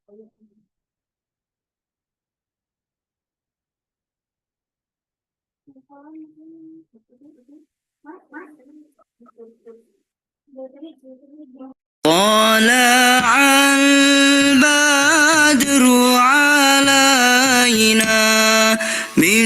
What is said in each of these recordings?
طلع البدر علينا من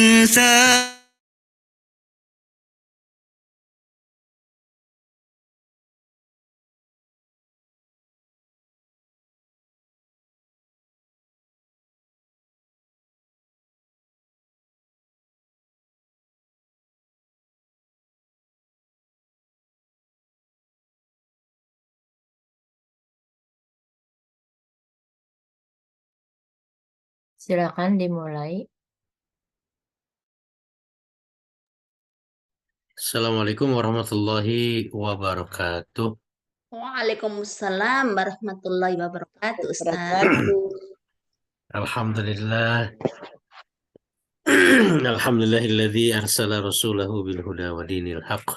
Silakan dimulai. Assalamualaikum warahmatullahi wabarakatuh. Waalaikumsalam warahmatullahi wabarakatuh, Ustaz. Alhamdulillah. Alhamdulillahilladzi arsala rasulahu bil huda wa dinil haqq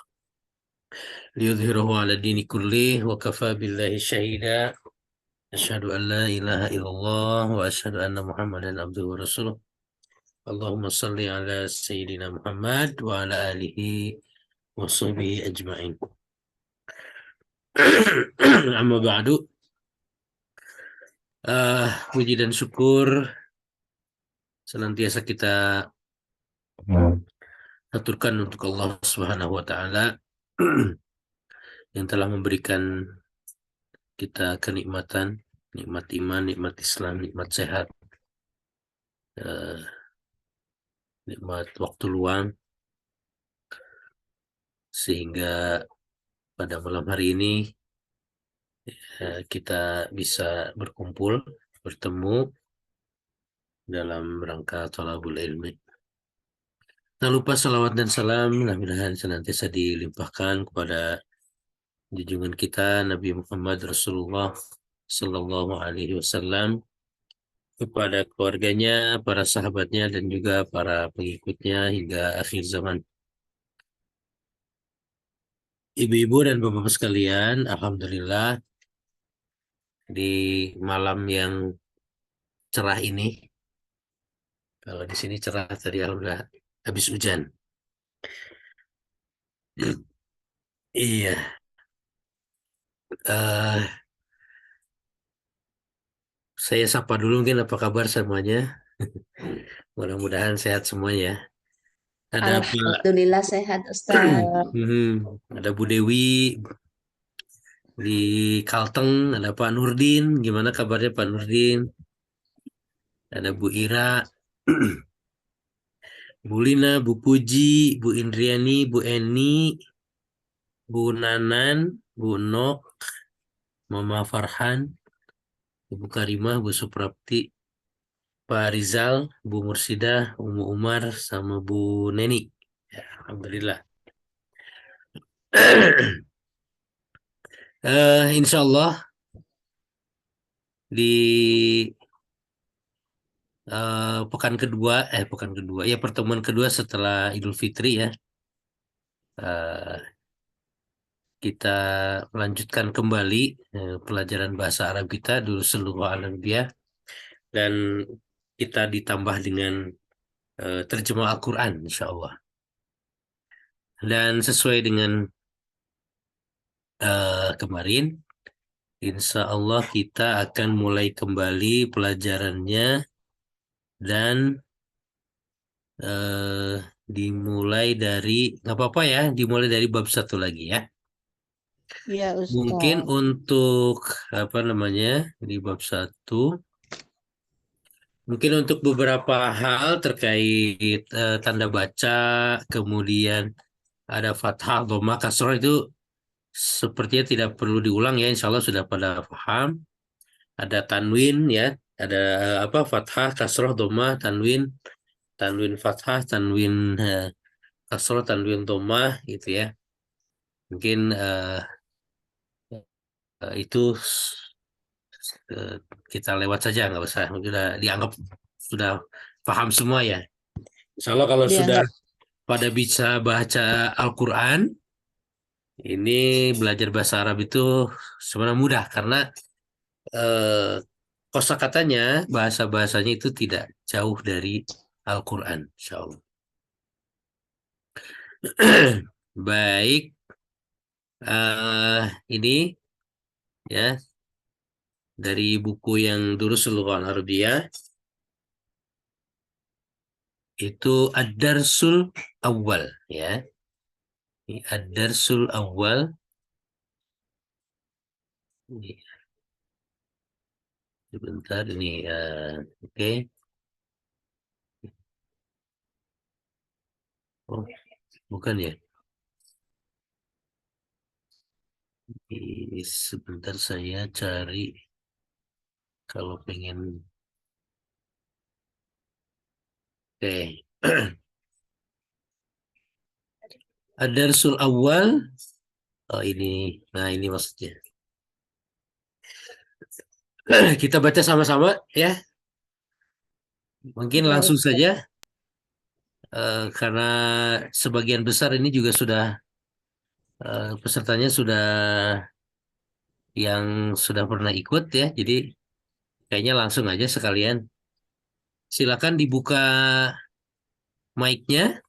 liyudhhirahu 'ala dini kullih wa kafa billahi syahida. Asyhadu an la ilaha illallah wa asyhadu anna Muhammadan abduhu wa rasuluh. Allahumma shalli ala sayyidina Muhammad wa ala alihi wa sahbihi ajma'in. Amma ba'du. Puji dan syukur senantiasa kita aturkan untuk Allah Subhanahu wa taala yang telah memberikan kita kenikmatan, nikmat iman, nikmat Islam, nikmat sehat, nikmat waktu luang, sehingga pada malam hari ini kita bisa berkumpul, bertemu dalam rangka thalabul ilmi. Tak lupa salawat dan salam mudah-mudahan senantiasa dilimpahkan kepada junjungan kita Nabi Muhammad Rasulullah Sallallahu Alaihi Wasallam, kepada keluarganya, para sahabatnya, dan juga para pengikutnya hingga akhir zaman. Ibu-ibu dan bapak-bapak sekalian, alhamdulillah di malam yang cerah ini, kalau di sini cerah tadi alhamdulillah habis hujan. Iya. Saya sapa dulu mungkin, apa kabar semuanya? Mudah-mudahan sehat semuanya. Ada Alhamdulillah sehat, Ustaz. ada Bu Dewi di Kalteng, ada Pak Nurdin. Gimana kabarnya Pak Nurdin? Ada Bu Ira, Bu Lina, Bu Puji, Bu Indriani, Bu Eni, Bu Nanan, Bu Nok, Mama Farhan, Ibu Karimah, Bu Suprapti, Pak Rizal, Bu Mursidah, Umu Umar, sama Bu Neni. Ya, alhamdulillah. Insya Allah di pertemuan kedua setelah Idul Fitri ya, kita melanjutkan kembali pelajaran bahasa Arab kita dulu seluruh Arabia, dan kita ditambah dengan terjemah Al-Quran insya Allah. Dan sesuai dengan kemarin, insya Allah kita akan mulai kembali pelajarannya, dan dimulai dari, nggak apa-apa ya, dimulai dari bab 1 lagi ya. Iya, Ustaz. Mungkin untuk di bab 1, mungkin untuk beberapa hal terkait tanda baca, kemudian ada fathah, dhamma, kasroh, itu sepertinya tidak perlu diulang ya, insya Allah sudah pada paham. Ada tanwin ya, ada fathah, kasroh, dhamma, tanwin, fathah, tanwin kasroh, tanwin dhamma gitu ya. Mungkin itu kita lewat saja, nggak usah, sudah dianggap sudah paham semua ya. Insya Allah kalau sudah pada bisa baca Al-Quran, ini belajar bahasa Arab itu sebenarnya mudah, karena kosakatanya, bahasa-bahasanya itu tidak jauh dari Al-Quran, insya Allah. Baik, ini ya dari buku yang Durusul Lughah Al-Arabiyah itu Ad-Darsul Awal ya. Ini Ad-Darsul Awal. Ini, sebentar ini oke. Oh, bukan ya. Ini sebentar saya cari kalau pengen. Oke. Ad-Darsul Awal. Oh ini. Nah ini maksudnya. Kita baca sama-sama ya. Mungkin langsung saja. Karena sebagian besar ini juga sudah pesertanya sudah yang sudah pernah ikut ya. Jadi kayaknya langsung aja sekalian. Silakan dibuka mic-nya.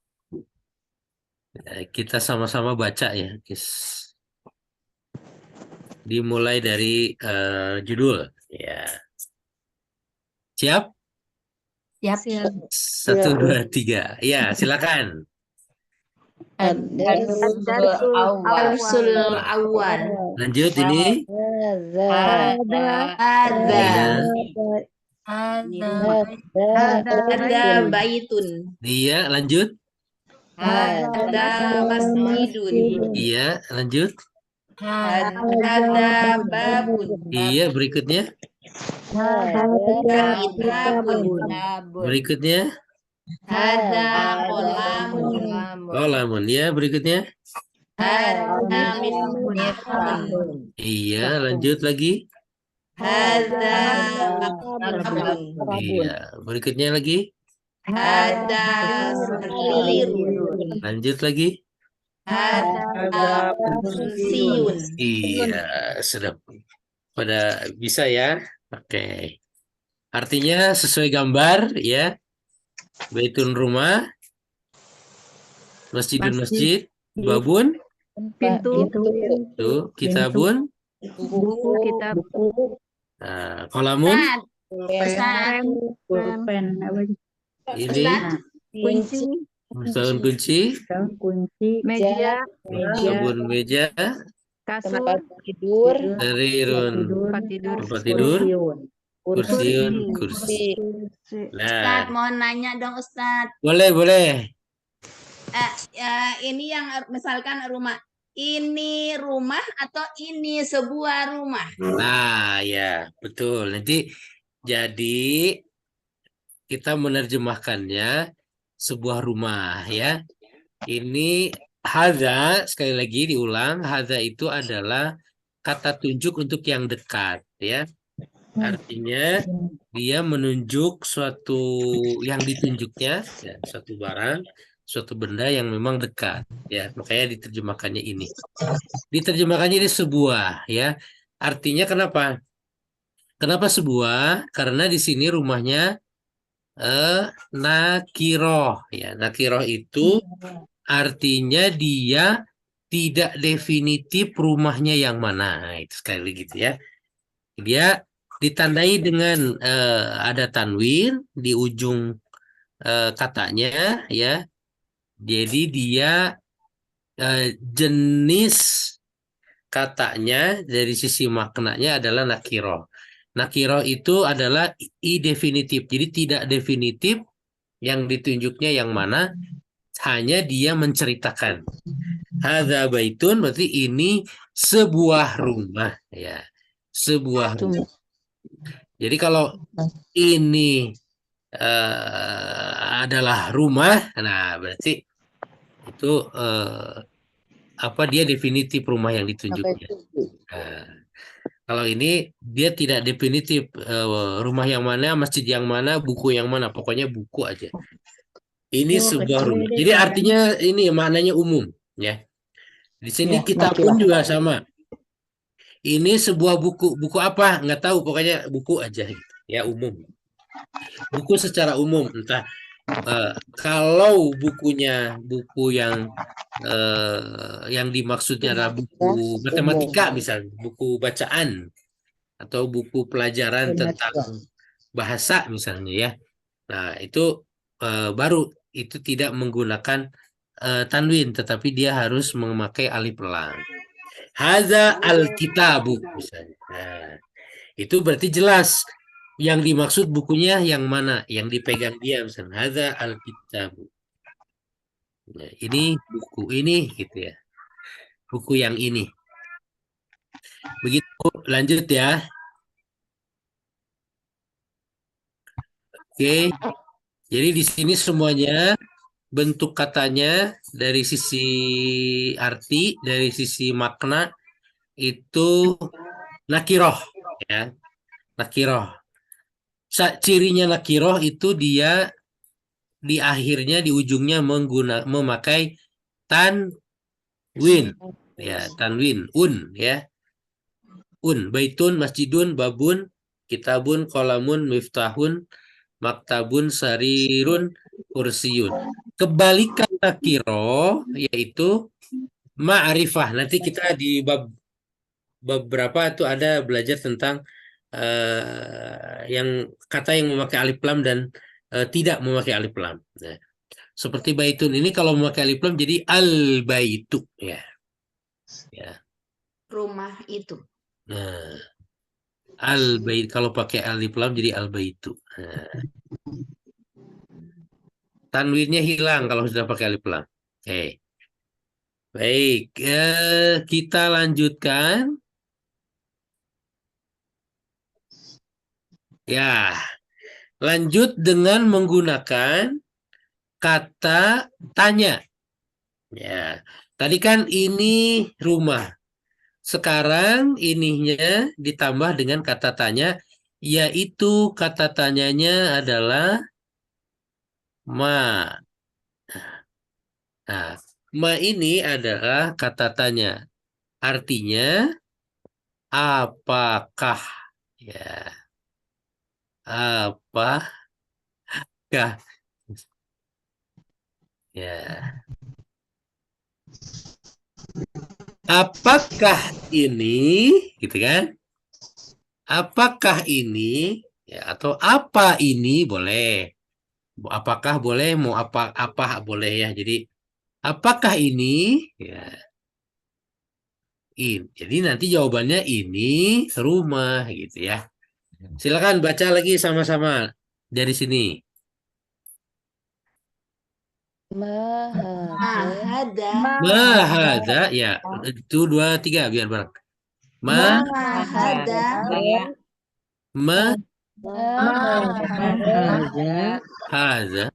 Kita sama-sama baca ya, guys. Dimulai dari judul ya. Siap? Siap. 1, 2, 3. Ya, silakan. Darsul awal. Lanjut ini. Ada baitun. Iya, lanjut. Ada masjidun. Iya, lanjut. Ada babun. Iya, berikutnya. Ada kitabun. Berikutnya. Ada kolamun. Lamun ya, berikutnya. Ada misbahun. Iya, lanjut lagi. Ada maktabun. Iya, berikutnya lagi. Ada sarirun. Lanjut lagi. Ada kursiun. Iya, sudah pada bisa ya. Oke. Artinya sesuai gambar ya. Baitun rumah, masjidun masjid, babun, Pintu, tuh, kitabun, buku, kitab, kolamun, Ustaz, pulpen, ini kunci, daun kunci, meja, sabun meja, kasur, sarirun, tempat tidur, kursiun, kursi. Ustaz, Nah, mau nanya dong Ustaz. boleh. Ini yang misalkan rumah. Ini rumah atau ini sebuah rumah? Nah, ya, betul. Nanti jadi kita menerjemahkannya sebuah rumah ya. Ini hadza, sekali lagi diulang, hadza itu adalah kata tunjuk untuk yang dekat ya. Artinya dia menunjuk suatu yang ditunjuknya ya, suatu barang, suatu benda yang memang dekat ya. Makanya diterjemahkannya ini. Diterjemahkannya ini sebuah ya. Artinya kenapa? Kenapa sebuah? Karena di sini rumahnya nakiroh ya. Nakiroh itu artinya dia tidak definitif rumahnya yang mana. Nah, itu sekali lagi gitu ya. Dia ditandai dengan ada tanwin di ujung katanya ya. Jadi dia jenis katanya dari sisi maknanya adalah nakiroh. Nakiroh itu adalah i-definitif. Jadi tidak definitif yang ditunjuknya yang mana, hanya dia menceritakan. Hadza baitun berarti ini sebuah rumah ya. Sebuah rumah. Jadi kalau ini adalah rumah, nah berarti itu dia definitif rumah yang ditunjuknya. Nah, kalau ini dia tidak definitif rumah yang mana, masjid yang mana, buku yang mana, pokoknya buku aja. Ini sebuah rumah. Jadi artinya ini maknanya umum ya. Di sini kitab pun juga sama. ini sebuah buku. Buku apa? Nggak tahu, pokoknya buku aja gitu. Ya, umum. Buku secara umum, entah kalau bukunya buku yang dimaksudnya adalah buku matematika misalnya, buku bacaan atau buku pelajaran tentang bahasa misalnya ya. Nah, itu baru itu tidak menggunakan tanwin, tetapi dia harus memakai alif lam. Hadza al-kitabu misalnya. Nah, itu berarti jelas yang dimaksud bukunya yang mana, yang dipegang dia misalnya. Hadza al-kitabu. Nah, ini buku ini gitu ya. Buku yang ini. Begitu, lanjut ya. Oke. Jadi di sini semuanya bentuk katanya dari sisi arti, dari sisi makna itu nakiroh ya. Nakiroh. Cirinya nakiroh itu dia di akhirnya, di ujungnya memakai tanwin ya, tanwin ya, baitun, masjidun, babun, kitabun, kolamun, miftahun, maktabun, sarirun, kursiyun. Kebalikan nakiro yaitu ma'rifah. Nanti kita di bab beberapa itu ada belajar tentang yang kata yang memakai alif lam dan tidak memakai alif lam. Nah, seperti baitun ini kalau memakai alif lam jadi al baitu ya. Ya. Rumah itu. Nah, al bait kalau pakai alif lam jadi al baitu. Nah, tanwinnya hilang kalau sudah pakai alif lam. Oke. Baik, kita lanjutkan. Ya, lanjut dengan menggunakan kata tanya. Ya, tadi kan ini rumah. Sekarang ininya ditambah dengan kata tanya, yaitu kata tanyanya adalah ma. Nah, ma ini adalah kata tanya. Artinya apakah? Ya, apakah? Ya. Apakah ini, gitu kan? Apakah ini, ya, atau apa ini boleh? Apakah boleh, mau apa boleh ya. Jadi apakah ini? Ya, jadi nanti jawabannya ini rumah gitu ya. Silakan baca lagi sama-sama dari sini. Mahada. Mahada ya, itu 2, 3 biar bareng. Mahada. Ma Haza haza.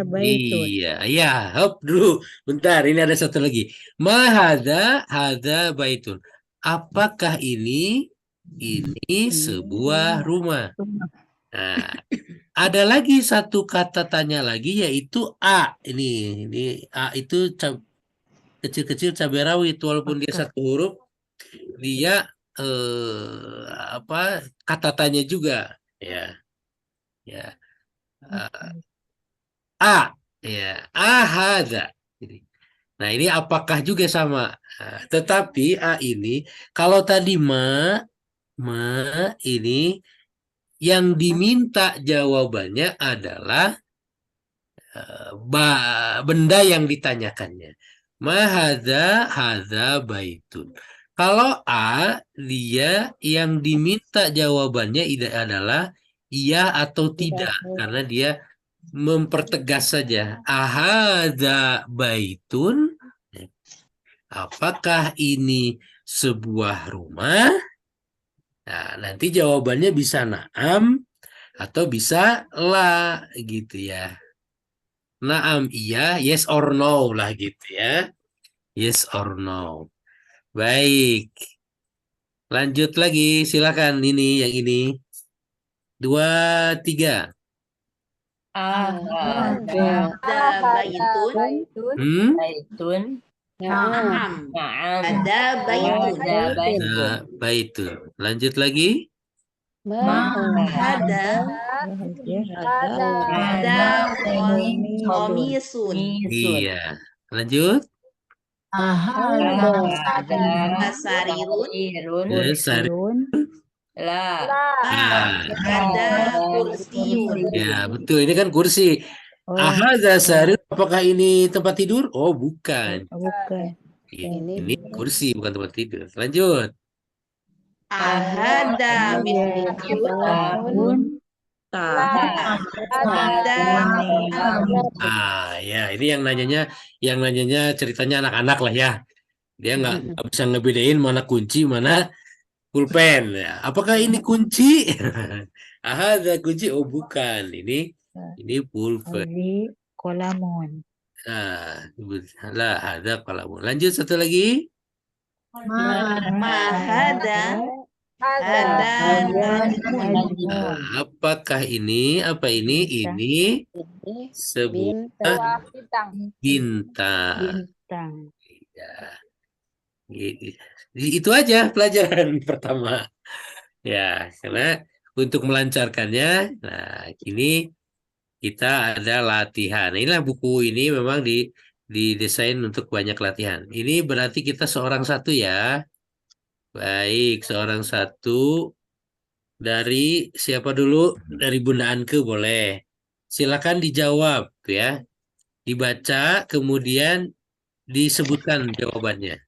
baitun. Iya, ya, hop dulu. Bentar, ini ada satu lagi. Hadza baitun. Apakah ini sebuah rumah? Nah, ada lagi satu kata tanya lagi yaitu a. Ini a itu kecil-kecil cabai rawit, walaupun dia satu huruf, dia kata tanya juga ya. Ya. A ya, ahada. Nah, ini apakah juga sama. Nah, tetapi a ini kalau tadi ma ini yang diminta jawabannya adalah benda yang ditanyakannya. Hadza baitun. Kalau a, dia yang diminta jawabannya adalah iya atau tidak, karena dia mempertegas saja. Ahadza baitun. Apakah ini sebuah rumah? Nah, nanti jawabannya bisa na'am atau bisa la gitu ya. Na'am iya, yes or no lah gitu ya. Yes or no. Baik. Lanjut lagi, silakan ini yang ini. 2, 3. Ada Ada baitun. Hmm? baitun. Naam. Na'am. Ada baitun. Ada baitun. Nah, baitun. Lanjut lagi. Ada Ada komisun. Iya. Lanjut. Ada Sarirun. Sari. La. Ada kursiun. Ya, betul. Ini kan kursi. Ahadza sarir. Apakah ini tempat tidur? Oh, bukan. Bukan. Ini kursi, bukan tempat tidur. Lanjut. Ahada miftahun. Ada Ya, ini yang nanyanya ceritanya anak-anak lah ya. Dia nggak bisa ngebedain mana kunci, mana pulpen. Ya. Apakah ini kunci? Ada kunci? Oh, bukan. Ini pulpen. Ini kolamun. Lah, ada kalamun. Lanjut satu lagi. mahada. Ada najmun. Apakah ini? Apa ini? Ini sebuah bintang. Bintang. Ya. Itu aja pelajaran pertama. Ya, karena untuk melancarkannya, nah ini kita ada latihan. Inilah buku ini memang didesain untuk banyak latihan. Ini berarti kita seorang satu ya. Baik, seorang satu. Dari siapa dulu? Dari Bunda Anke boleh. Silakan dijawab ya. Dibaca kemudian disebutkan jawabannya.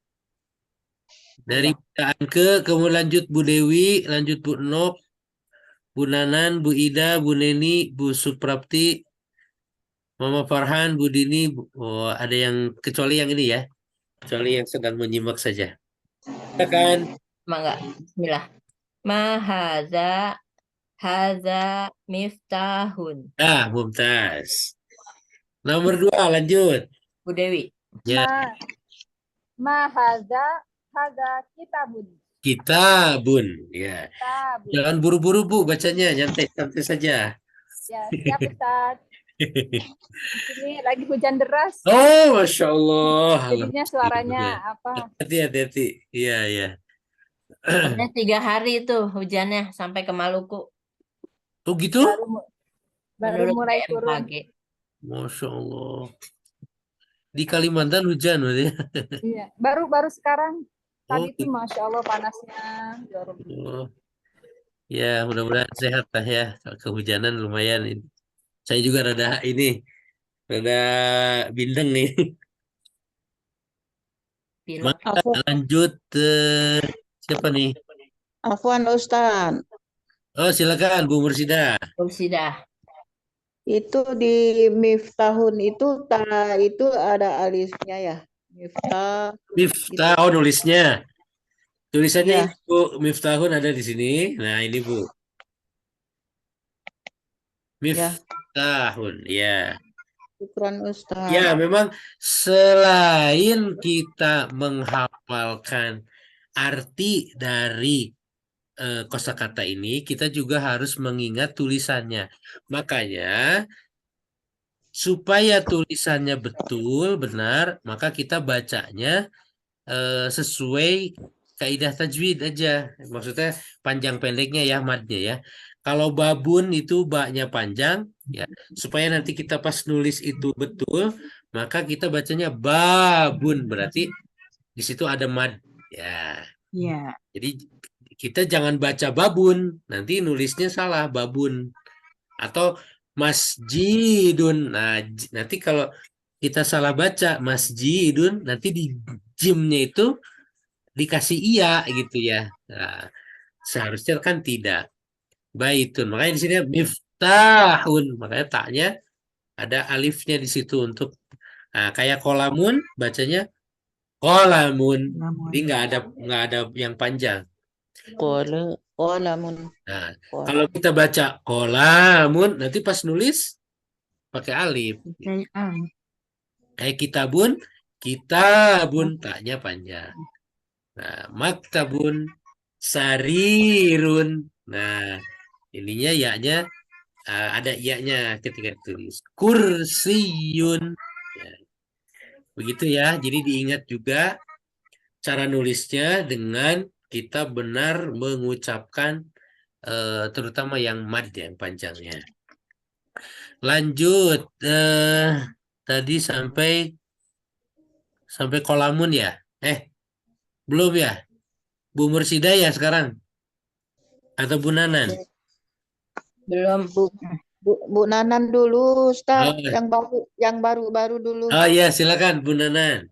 Dari Bunda Anke kemudian lanjut Bu Dewi, lanjut Bu Nok, Bu Nanan, Bu Ida, Bu Neni, Bu Suprapti, Mama Farhan, Bu Dini. Oh, ada yang kecuali yang ini ya. Kecuali yang sedang menyimak saja. Silakan. Mangga. Bismillah. Haza miftahun. Mumtaz. Nomor 2 lanjut. Bu Dewi. Ya, Haza kitabun. Kitabun. Ya. Kitabun. Jangan buru-buru Bu bacanya, santai-santai saja. Ya, siap Ustaz. Ini lagi hujan deras. Oh, Masya Allah. Jadinya suaranya apa? Hati-hati. Iya, iya. Ada 3 hari itu hujannya sampai ke Maluku. Oh gitu? Baru Menurut mulai turun. BMKG. Masya Allah. Di Kalimantan hujan berarti. Iya, baru sekarang. Tadi gitu. tuh Masya Allah panasnya. Jarum. Oh. Ya, mudah-mudahan sehat lah ya. Kehujanan lumayan. Saya juga rada bindeng nih. Pilek. Lanjut siapa nih? Afwan Ustaz, Oh, silakan Bu Mursida. Sudah. itu di miftahun itu itu ada alifnya ya. Miftah, oh nulisnya. Tulisannya Ya. ini, Bu, Miftahun ada di sini. Nah, ini Bu. Miftahun, ya. Syukran Ustaz. Ya, memang selain kita menghafalkan arti dari kosakata ini, kita juga harus mengingat tulisannya. Makanya, supaya tulisannya betul, benar, maka kita bacanya sesuai kaidah tajwid aja. Maksudnya panjang pendeknya ya, madnya ya. Kalau babun itu baknya panjang, ya supaya nanti kita pas nulis itu betul, maka kita bacanya babun, berarti di situ ada mad. Ya. Ya. Jadi kita jangan baca babun, nanti nulisnya salah, babun. Atau masjidun. Nah, nanti kalau kita salah baca masjidun, nanti di jimnya itu dikasih iya gitu ya. Nah, seharusnya kan tidak. Baitun. Makanya di sini miftahun. Makanya taknya ada alifnya di situ untuk kayak kolamun bacanya kolamun. Jadi nggak ada yang panjang. Qolamun. Nah, kalau kita baca kolamun nanti pas nulis pakai alif. Kayak kitabun taknya panjang. Nah, maktabun, sarirun. Nah, ininya ya-nya ada iya-nya ketika ditulis. Kursiyun. Ya. Begitu ya. Jadi diingat juga cara nulisnya dengan kita benar mengucapkan terutama yang mad yang panjangnya. Lanjut tadi sampai kolamun ya? Belum ya? Bu Mursida ya sekarang? Atau Bu Nanan? Belum. Bu Nanan dulu, Ustaz. Oh, Yang baru dulu. oh iya, silakan Bu Nanan.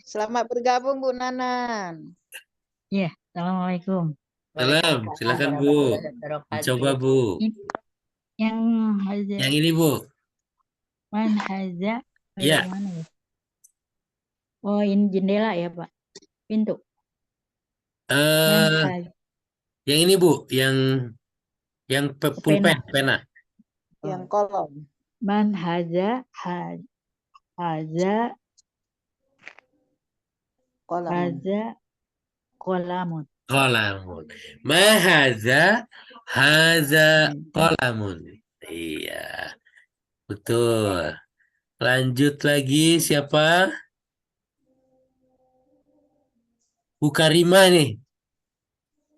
Selamat bergabung, Bu Nanan. Ya, Assalamualaikum. Salam, silakan Bu. warahmatullahi wabarakatuh. Coba Bu. Yang haza, Yang ini Bu. man haza, Ya. yang mana ya? Oh, ini jendela ya, Pak. Pintu. Man Eh, haza, yang ini Bu, yang pulpen, pena. Yang kolom. man haza, haza, Kolom. haza, kolamun. Qalamun. Ma haza qalamun. Iya, betul. Lanjut lagi siapa? Bu Karima nih.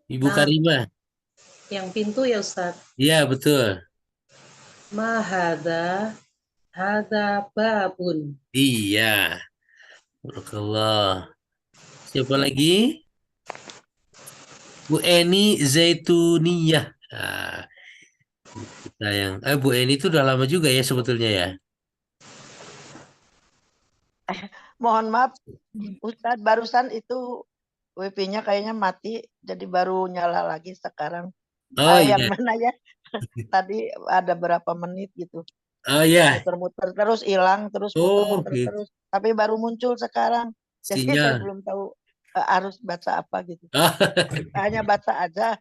Ibu Karima. Yang pintu ya Ustaz. Iya, betul. Mahada, hada babun. Iya. Barakallah. Siapa lagi? Bu Eni Zaituniyah. Nah, kita Bu Eni itu udah lama juga ya sebetulnya ya. Mohon maaf, Ustadz, barusan itu WP-nya kayaknya mati, jadi baru nyala lagi sekarang. Oh Yang iya. mana ya? Tadi ada berapa menit gitu. Oh iya. Muter-muter terus hilang, terus Oh, muter-muter gitu. terus. Tapi baru muncul sekarang. Jadi saya Sinyal. belum tahu harus baca apa gitu. Oh, Hanya baca aja.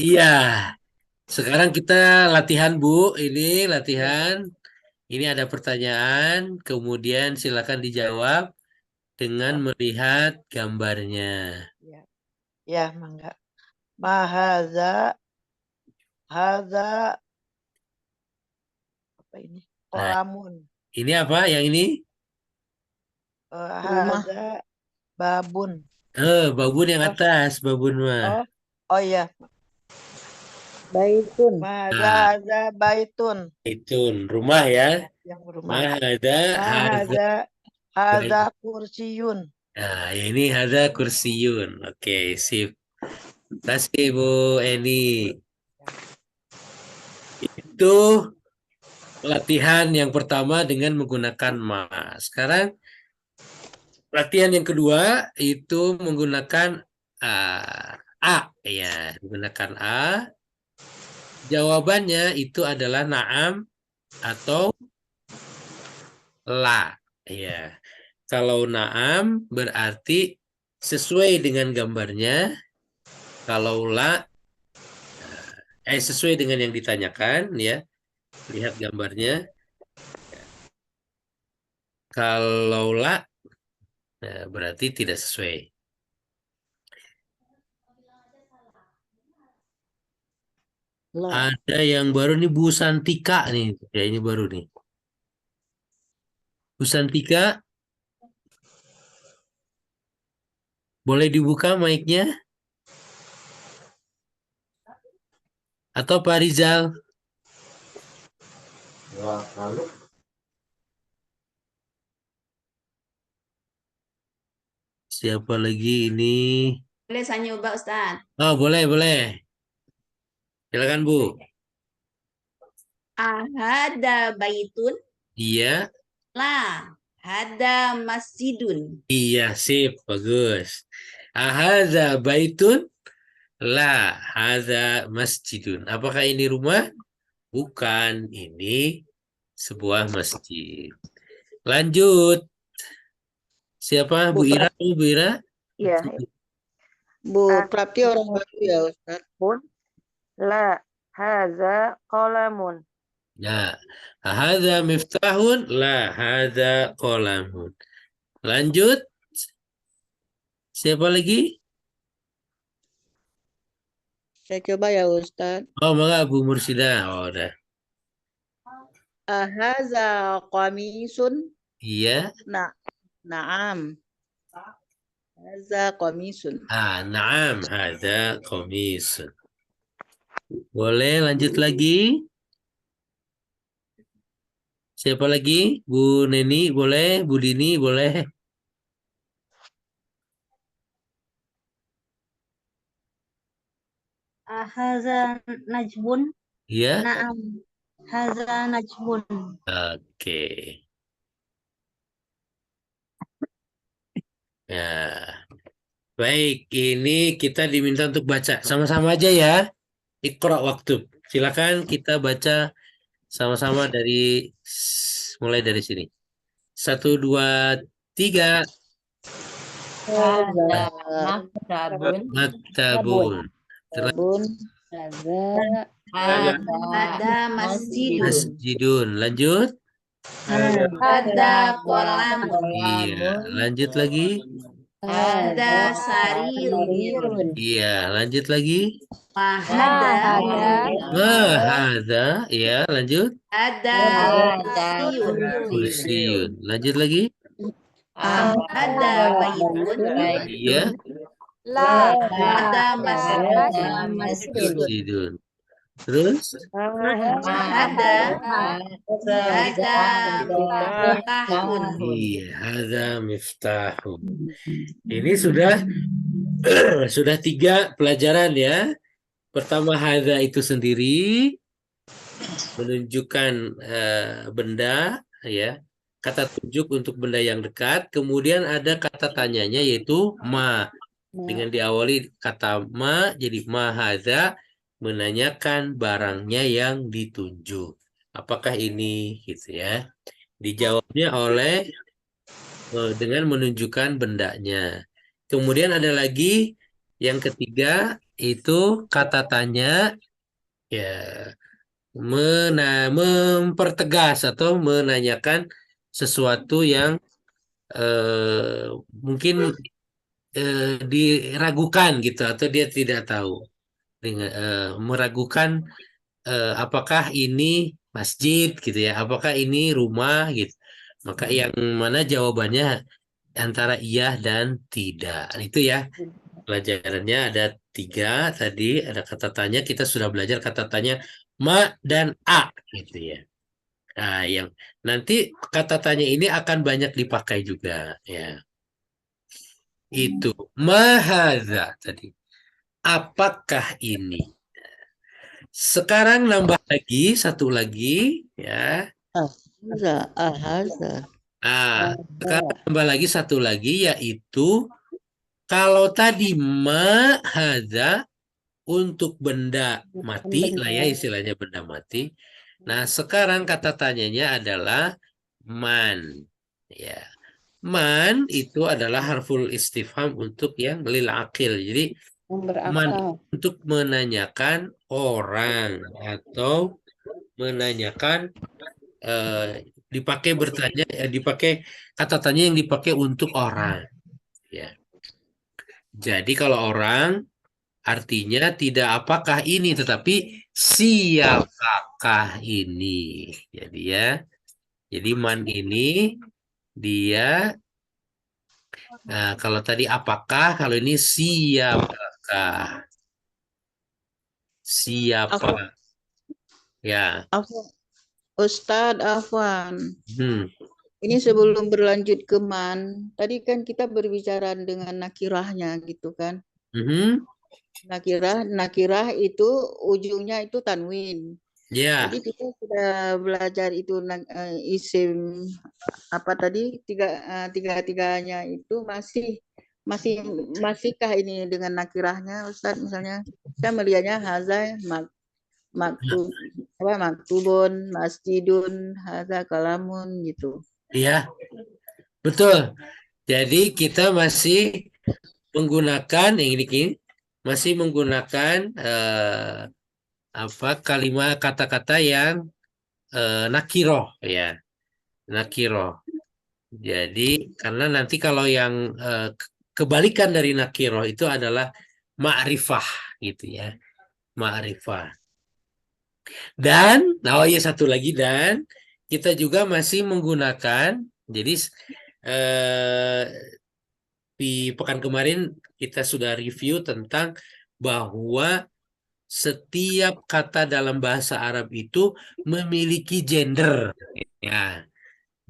iya. Sekarang kita latihan Bu. Ini latihan. Ini ada pertanyaan. Kemudian silakan dijawab dengan melihat gambarnya. Ya, mangga. Mahaza, haza, apa ini? Kolamun. Ini apa yang ini? Haza, babun. Babun yang atas, babun mah. Oh iya. Baitun. Haza, baitun. Baitun, rumah ya. Yang rumah. Haza Kursiyun. Nah, ini ada kursiun. Oke, sip. Terima kasih Bu Eni. Itu latihan yang pertama dengan menggunakan ma. Sekarang latihan yang kedua itu menggunakan A. Ya, menggunakan A. Jawabannya itu adalah naam atau la. Ya. Kalau naam berarti sesuai dengan gambarnya. Kalau la sesuai dengan yang ditanyakan ya. Lihat gambarnya. Kalau la berarti tidak sesuai. Ada yang baru nih Bu Santika nih. Ya ini baru nih. Bu Santika. Boleh dibuka mic-nya? Atau Pak Rizal? Siapa lagi ini? Boleh saya nyoba Ustaz? Oh, boleh. Silakan Bu. Ahada baitun. Iya. La. Hada masjidun. Iya, sip. Bagus. Ahadza baitun? La, hadza masjidun. Apakah ini rumah? Bukan. Ini sebuah masjid. Lanjut. Siapa? Bu Ira? Bu Ira? Iya. Bu Prapti orang baru ya Ustaz. La, haza, kolamun. Ya. Hadza miftahun? La, hadza qalamun. Lanjut. Siapa lagi? Saya coba ya Ustaz. Oh, maka Bu Mursida. Oh, udah. Ahaza qamisun. Iya. Naam. Haza qamisun. Naam, hadza qamis. Boleh lanjut lagi? Siapa lagi? Bu Neni boleh, Bu Dini boleh. Haza najmun. Iya. Naam. Haza najmun. Oke. Ya. Baik, ini kita diminta untuk baca sama-sama aja ya. Iqra waktu. Silakan kita baca sama-sama mulai dari sini. 1, 2, 3. Ada maktabun. Maktabun. Tabun. Ada masjidun. Masjidun. Lanjut. Ada kolam. Iya. Lanjut lagi. Ada sarirun. Iya. Lanjut lagi. Ada. Mahada. Iya. Lanjut. Ada kursiun. Kursiun. Lanjut lagi. Ada baitun. Iya. Ada masjidun. Masjidun. Terus. Ada miftahun. Iya. Hadza miftahun. Ini sudah 3 pelajaran ya. Pertama, hadza itu sendiri menunjukkan benda ya, kata tunjuk untuk benda yang dekat. Kemudian ada kata tanyanya yaitu ma, dengan diawali kata ma, jadi ma hadza, menanyakan barangnya yang ditunjuk. Apakah ini gitu ya? Dijawabnya oleh dengan menunjukkan bendanya. Kemudian ada lagi yang ketiga itu kata tanya ya, mempertegas atau menanyakan sesuatu yang mungkin diragukan gitu atau dia tidak tahu, dengan meragukan apakah ini masjid gitu ya, apakah ini rumah gitu. Maka yang mana jawabannya antara iya dan tidak. Itu ya pelajarannya ada 3 tadi. Ada kata tanya, kita sudah belajar kata tanya ma dan a gitu ya. Nah, yang nanti kata tanya ini akan banyak dipakai juga ya. Itu mahadza tadi. Apakah ini? Sekarang nambah lagi satu lagi ya. Ahaza. Sekarang nambah lagi satu lagi yaitu kalau tadi mahadza untuk benda mati lah ya, istilahnya benda mati. Nah, sekarang kata tanyanya adalah man. Ya. Man itu adalah harful istifham untuk yang lil akil. Jadi man untuk menanyakan orang atau menanyakan dipakai bertanya, dipakai kata tanya yang dipakai untuk orang. Ya. Jadi kalau orang artinya tidak apakah ini, tetapi siapakah ini. Jadi ya, jadi man ini dia, kalau tadi apakah, kalau ini siapakah. Siapa? Ya. Ustadz Afwan. Hmm. Ini sebelum berlanjut ke man, tadi kan kita berbicara dengan nakirahnya gitu kan. Nakirah itu ujungnya itu tanwin. Ya. Jadi kita sudah belajar itu isim apa tadi tiga-tiganya itu masihkah ini dengan nakirahnya Ustadz? Misalnya saya melihatnya haza maktubun, masjidun, haza kalamun gitu. Iya, betul. Jadi kita masih menggunakan kalimat kata-kata yang nakiroh ya, nakiroh. Jadi karena nanti kalau yang kebalikan dari nakiroh itu adalah ma'rifah gitu ya, ma'rifah. Dan, satu lagi, dan kita juga masih menggunakan, jadi eh, di pekan kemarin kita sudah review tentang bahwa setiap kata dalam bahasa Arab itu memiliki gender. Ya,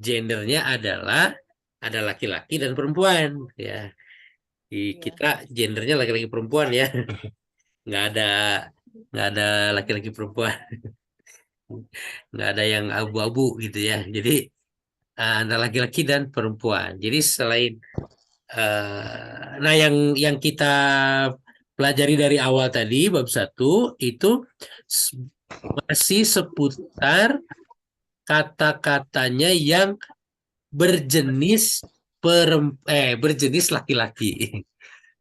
gendernya adalah ada laki-laki dan perempuan. Ya, kita gendernya laki-laki perempuan ya, nggak ada laki-laki perempuan, nggak ada yang abu-abu gitu ya. Jadi ada laki-laki dan perempuan. Jadi selain nah yang kita pelajari dari awal tadi bab 1 itu masih seputar kata-katanya yang berjenis berjenis laki-laki,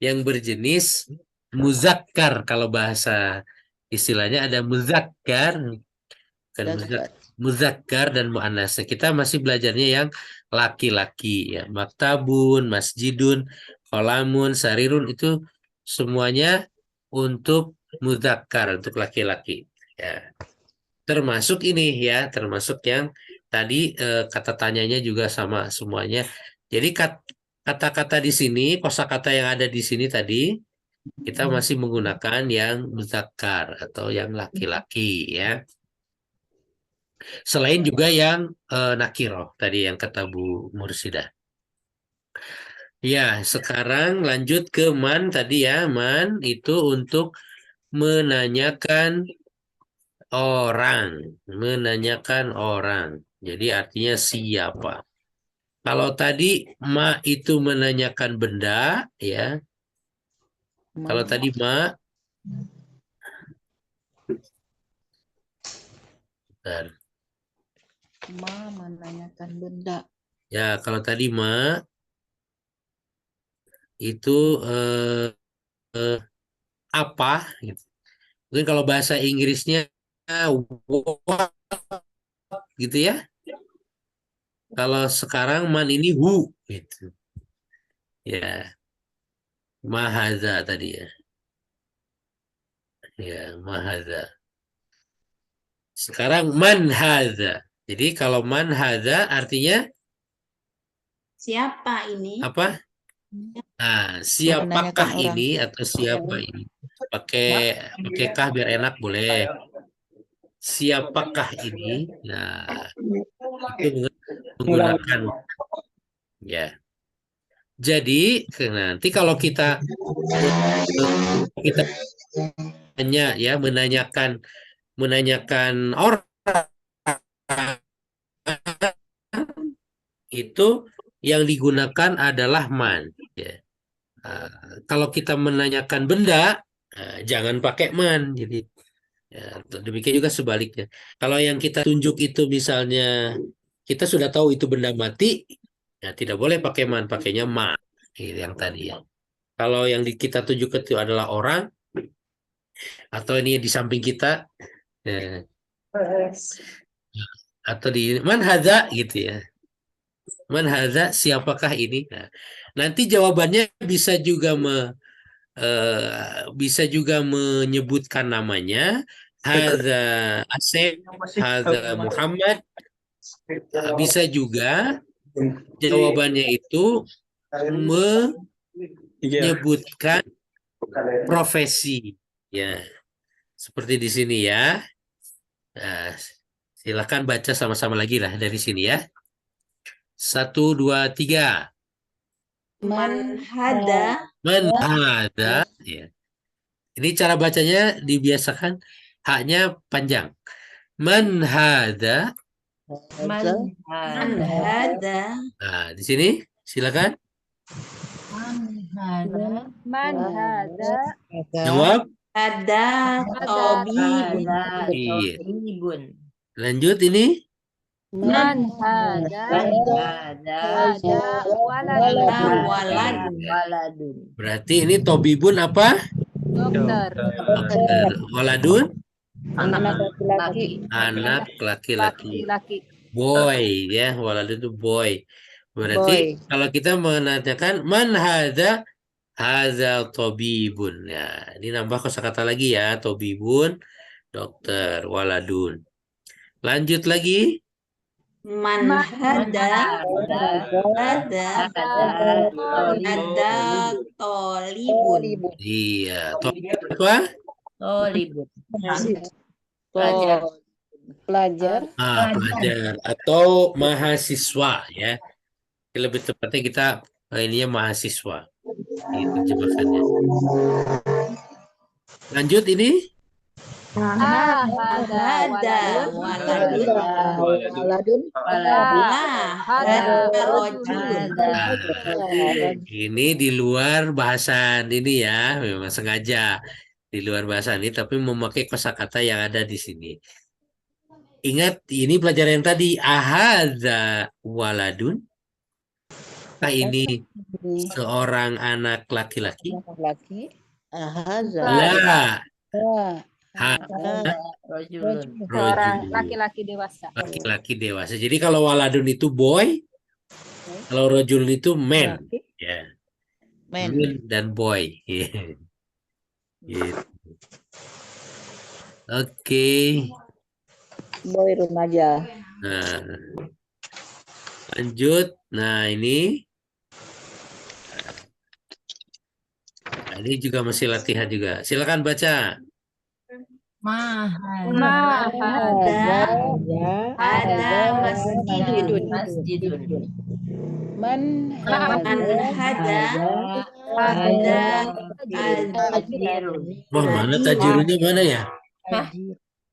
yang berjenis muzakkar. Kalau bahasa istilahnya ada muzakkar, bukan muzakkar dan muannas. Kita masih belajarnya yang laki-laki ya. Maktabun, masjidun, qalamun, sarirun itu semuanya untuk muzakkar, untuk laki-laki ya. Termasuk ini ya, termasuk yang tadi kata tanyanya juga sama semuanya. Jadi kata-kata di sini, kosakata yang ada di sini tadi kita masih menggunakan yang muzakkar atau yang laki-laki ya. Selain juga yang nakiroh tadi yang kata Bu Mursidah. Ya, sekarang lanjut ke man tadi ya. Man itu untuk menanyakan orang, menanyakan orang. Jadi artinya siapa. Kalau tadi ma itu menanyakan benda ya. Kalau tadi ma bentar. Ma menanyakan benda. Ya, kalau tadi ma itu apa gitu. Mungkin kalau bahasa Inggrisnya what gitu ya. Kalau sekarang man ini who gitu. Ya. Mahaza tadi ya. Ya, mahaza. Sekarang man hadza. Jadi kalau man hadza artinya Siapa ini? apa? Nah, siapakah Menanyakan orang. ini atau siapa ini? Pakai kah biar enak boleh. Siapakah ini? Nah, itu menggunakan ya. Jadi nanti kalau kita tanya ya menanyakan orang itu yang digunakan adalah man ya. Kalau kita menanyakan benda jangan pakai man. Jadi ya, demikian juga sebaliknya. Kalau yang kita tunjuk itu misalnya kita sudah tahu itu benda mati, ya tidak boleh pakai man, pakainya ma. Yang tadi ya. Kalau yang kita tunjuk itu adalah orang atau ini di samping kita ya, atau di man hadza gitu ya. Man hadza siapakah ini? Nah, nanti jawabannya bisa juga menyebutkan namanya. Hadza Asep, hadza Muhammad. Bisa juga jawabannya itu menyebutkan profesi. Ya, seperti di sini ya. Nah, silakan baca sama-sama lagi lah dari sini ya. 1, 2, 3. Man hada. Man hada. Ya. Ini cara bacanya dibiasakan haknya panjang. Man hada. Man Hada. Nah, di sini silakan hada. Man hada. jawab. Ada tobibun. Iya. Tobibun. Lanjut ini. Man hada. Hada. Hada waladun. Waladun. Berarti ini tobibun apa? Dokter. Dokter. Waladun Anak laki. anak laki-laki. Laki-laki. Boy ya, waladun itu boy. Berarti kalau kita menanyakan man hadza tobibun. Ya, ini nambah kosakata lagi ya, tobibun, dokter, waladun. Lanjut lagi. Man hada ada tolibun. Iya. Apa? Oh, libur. Pelajar. Pelajar. Pelajar atau mahasiswa ya. Lebih tepatnya kita ininya mahasiswa. Ini terjemahannya. Lanjut ini. Hada waladun. Waladun. Hada rojulun. Ini di luar bahasan ini ya, memang sengaja di luar bahasan ini, tapi memakai kosakata yang ada di sini. Ingat, ini pelajaran yang tadi. Ahadza waladun. Nah, ini seorang anak laki-laki. Laki. Ahadza. La. Rojulun. Seorang Rojulun. laki-laki dewasa. Laki-laki dewasa. Jadi kalau waladun itu boy, kalau rojulun itu man. Ya. Men. Man dan boy. Gitu. Oke. Boy remaja. Nah, lanjut. Nah, ini. Nah, ini juga masih latihan juga. Silakan baca. Ada masjidun. Masjidun. Man Hada Tajirun. Wah, mana tajirunnya mana ya?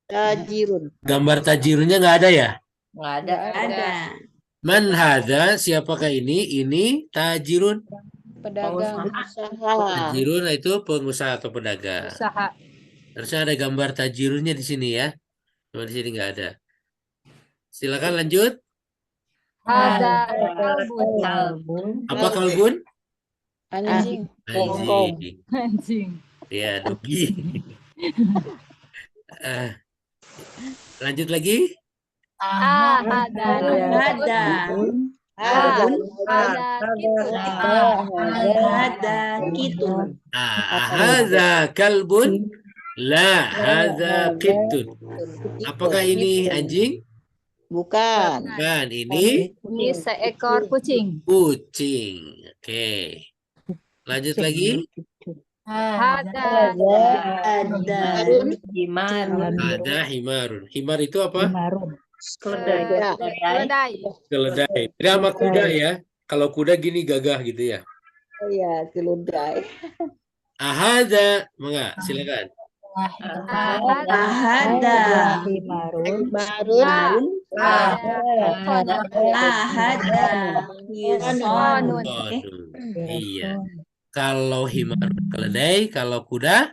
tajirun. Gambar tajirunnya nggak ada ya? Nggak ada. Ada. Man hadza, siapakah ini? Ini tajirun. Pedagang Pengusaha. usaha. Tajirun itu pengusaha atau pedagang. Usaha. Harusnya ada gambar tajirunnya di sini ya. Cuma di sini nggak ada. Silakan lanjut. Hada kalbun. Kalbun. Apa kalbun? Anjing. Anjing. Anjing. Ya, dogi. Lanjut lagi. Hada. Ada kitun. Hadza kalbun. La, hadza qittun. Apakah ini anjing? Bukan. Bukan, ini Ini seekor kucing. kucing. Oke. Lanjut lagi. Hada Ada Himarun. Ada himarun. Himar itu apa? keledai. Keledai. Beda sama kuda ya. Kalau kuda gini gagah gitu ya. Iya, keledai. Ahada, mangga, silakan. Ahada Marun. ahada hisonun. Iya. Kalau himar keledai, kalau kuda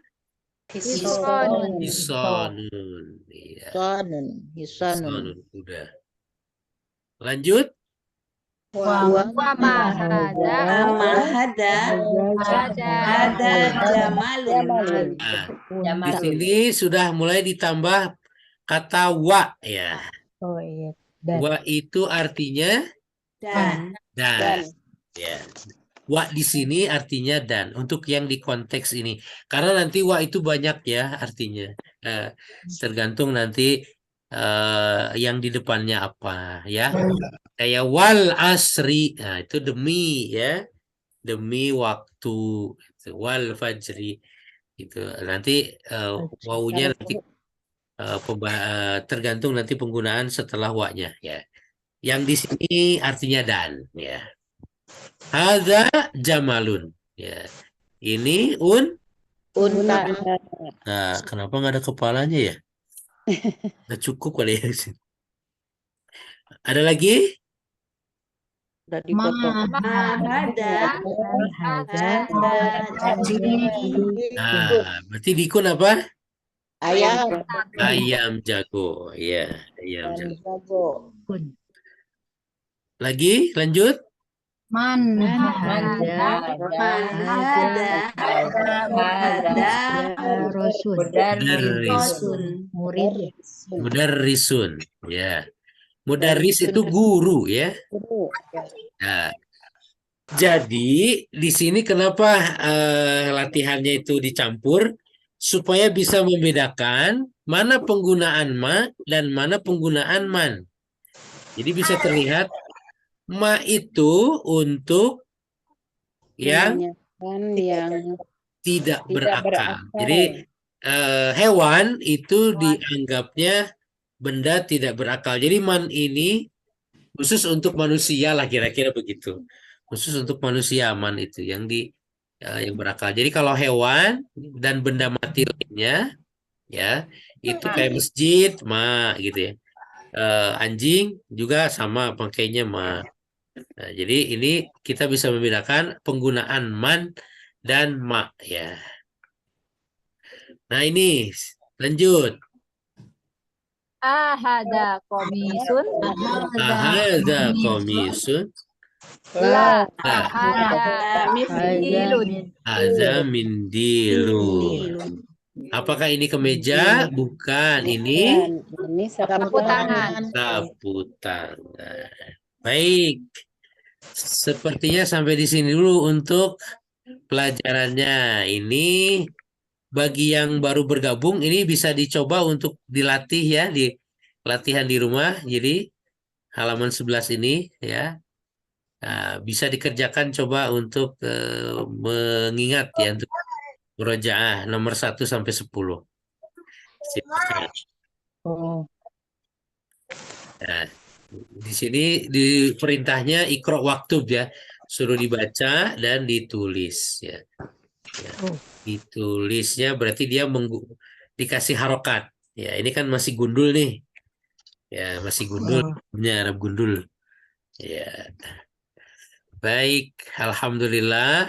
Hisonun. hisonun. Iya, Hisanun. Hisanun. hisonun kuda. Lanjut. Wamahada. Amahada ada jamalun. Nah, di sini sudah mulai ditambah kata wa ya. Oh iya. Wa itu artinya Dan dan. Ya. Wa di sini artinya dan untuk yang di konteks ini. Karena nanti wa itu banyak ya artinya. Tergantung nanti yang di depannya apa ya. Kayak wal asri. Nah, itu demi ya. Demi waktu gitu. Wal fajri gitu. Nanti wawunya nanti tergantung nanti penggunaan setelah wa-nya ya. Yang di sini artinya dan ya. Hadza jamalun ya. Ini Unta. Nah, kenapa nggak ada kepalanya ya? Nggak cukup kali ya. Ada lagi? Udah dipotong. ada Nah, berarti dikun apa? Ayam. Ayam jago. Ya, ayam Dan jago. jago. Lagi, lanjut. Mudarrisun. Ya. Mudarris itu guru ya. Nah, jadi di sini kenapa latihannya itu dicampur supaya bisa membedakan mana penggunaan ma dan mana penggunaan man. Jadi bisa terlihat ma itu untuk yang menanyakan yang tidak tidak berakal. berakal. Jadi hewan itu dianggapnya benda tidak berakal. Jadi man ini khusus untuk manusia lah kira-kira begitu. Khusus untuk manusia man itu yang yang berakal. Jadi kalau hewan dan benda mati lainnya ya itu kayak masjid ma gitu ya. Anjing juga sama pakainya ma. Nah, jadi ini kita bisa membedakan penggunaan man dan ma ya. Nah ini lanjut. Ahada komisun. Ahada komisun. La La ahada mindilun. ada mindilun. Apakah ini kemeja? Bukan. Ini Bukan, ini Sapu tangan. sapu tangan. Baik. Sepertinya sampai di sini dulu untuk pelajarannya. Ini bagi yang baru bergabung ini bisa dicoba untuk dilatih ya di latihan di rumah. Jadi halaman 11 ini ya. Nah, bisa dikerjakan coba untuk mengingat ya untuk murojaah nomor 1 sampai 10. Silakan. Oh, Nah, di sini di perintahnya ikro waktub ya, suruh dibaca dan ditulis ya. Ya, ditulisnya berarti dia dikasih harokat. Ya, ini kan masih gundul nih. Ya, masih gundul, Arab gundul. Ya. Baik, alhamdulillah.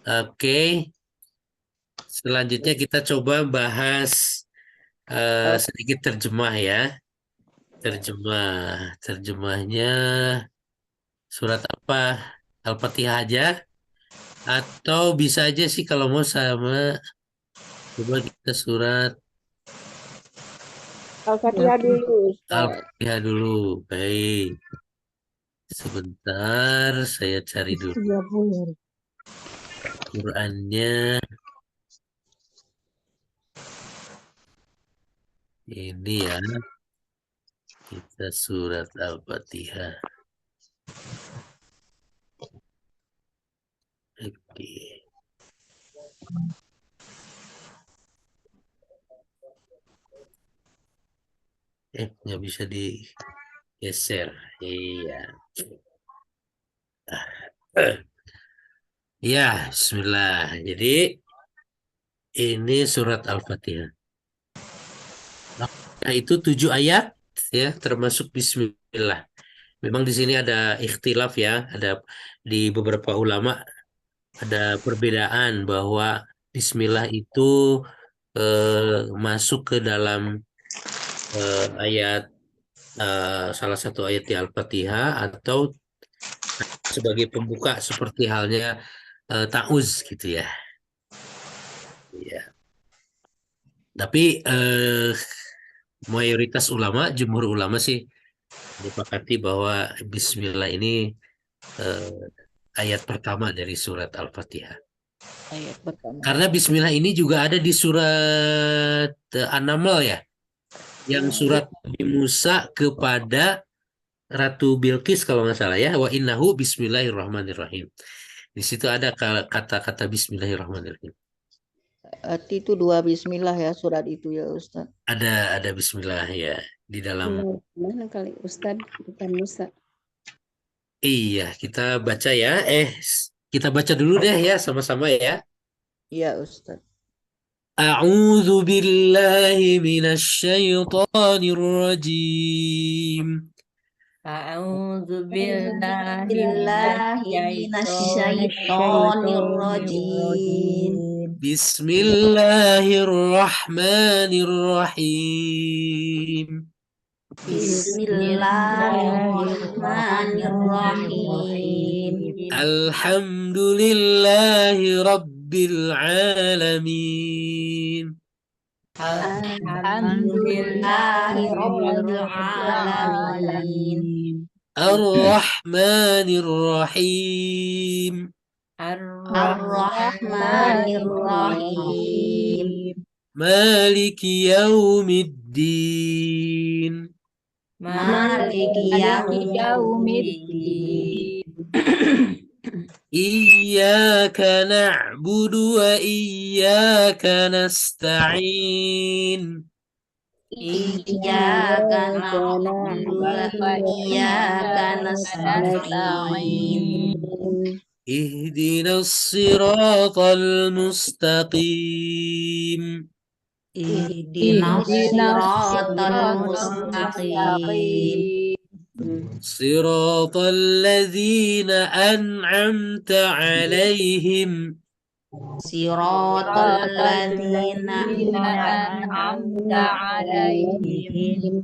Oke. Selanjutnya kita coba bahas sedikit terjemah ya. Terjemahnya surat apa? Al-Fatihah aja atau bisa aja sih kalau mau sama coba kita surat Al-Fatihah dulu. Ustaz. Al-Fatihah dulu. Baik. Sebentar saya cari dulu 30. Qurannya. Ini ya. Kita surat Al-Fatihah. Oke. Nggak bisa digeser. Iya. Ya, bismillah. Jadi ini surat Al-Fatihah. Nah, itu 7 ayat ya, termasuk bismillah. Memang di sini ada ikhtilaf ya, ada di beberapa ulama ada perbedaan bahwa bismillah itu masuk ke dalam ayat salah satu ayat di Al-Fatihah atau sebagai pembuka seperti halnya ta'uz gitu ya. Ya. Tapi mayoritas ulama, jumhur ulama sih disepakati bahwa bismillah ini ayat pertama dari surat Al-Fatihah. Ayat pertama. Karena bismillah ini juga ada di surat An-Naml ya. Yang surat Nabi Musa kepada Ratu Bilqis kalau nggak salah ya. Wa innahu bismillahirrahmanirrahim. Di situ ada kata-kata bismillahirrahmanirrahim. Itu 2 bismillah ya surat itu ya Ustaz. Ada bismillah ya di dalam. Mana kali Ustaz bukan Musa. Iya, kita baca ya. Kita baca dulu deh ya sama-sama ya. Iya Ustaz. A'udzu billahi minasy rajim. A'udzu billahi minasyaitonir rajim. Bismillahirrahmanirrahim. Bismillahirrahmanirrahim. Alhamdulillahi rabbil alamin. Alhamdulillahi rabbil alamin. Ar-Rahmanir Rahim. Ar-Rahmanir Rahim. Maliki yaumiddin. Maliki Maliki yaumiddin. Iyyaka na'budu wa iyyaka nasta'in. Iyyaka na'budu wa iyyaka nasta'in. Ihdinas siratal mustaqim. Ihdinas siratal mustaqim. Siratal ladzina an'amta 'alaihim. Siratal ladzina an'amta 'alaihim.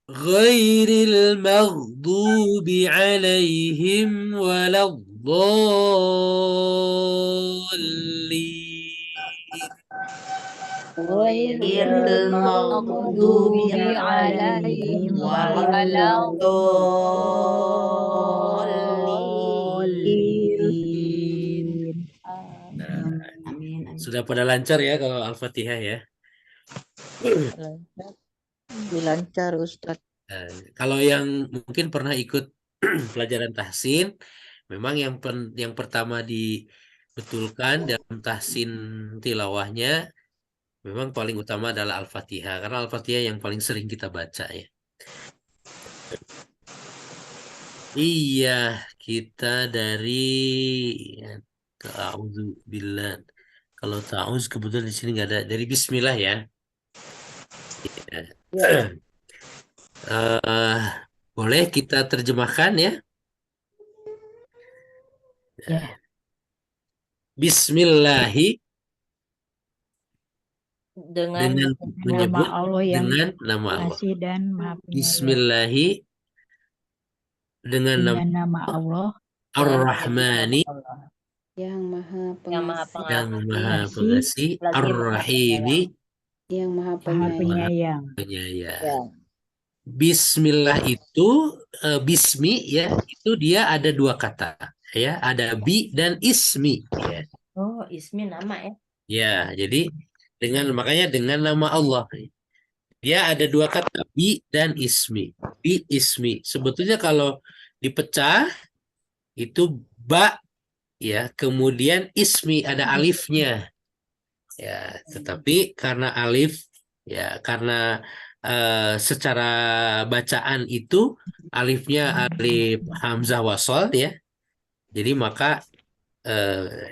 Ghairil maghdubi 'alaihim waladdallin. Ghairil maghdubi 'alaihim waladdallin. Amin. Sudah pada lancar ya kalau Al-Fatihah ya. Lancar Ustadz. Kalau yang mungkin pernah ikut pelajaran tahsin, memang yang pertama dibetulkan dalam tahsin tilawahnya memang paling utama adalah Al-Fatihah, karena Al-Fatihah yang paling sering kita baca ya. Iya, kita dari ta'udzubillah. Kalau ta'uz kebetulan di sini nggak ada. Dari Bismillah ya. Boleh kita terjemahkan ya? Ya. Bismillahi dengan dengan menyebut Nama Allah yang dengan nama Allah. Pengasih dan Maha Penyayang. Bismillahi dengan nama Dengan nama Allah Ar-Rahmani Yang Maha yang Maha Pengasih, yang Maha Pengasih, Pengasih, lagi Ar-Rahimi yang Maha Maha Penyayang. Penyayang. penyayang. Bismillah itu bismi ya, itu dia ada dua kata ya, ada bi dan ismi ya. Oh, ismi nama ya. Ya, jadi makanya dengan nama Allah. Dia ada dua kata, bi dan ismi. Bi ismi. Sebetulnya kalau dipecah itu ba ya, kemudian ismi ada alifnya. Ya, tetapi karena alif ya, karena secara bacaan itu alifnya alif hamzah wasol ya. Jadi maka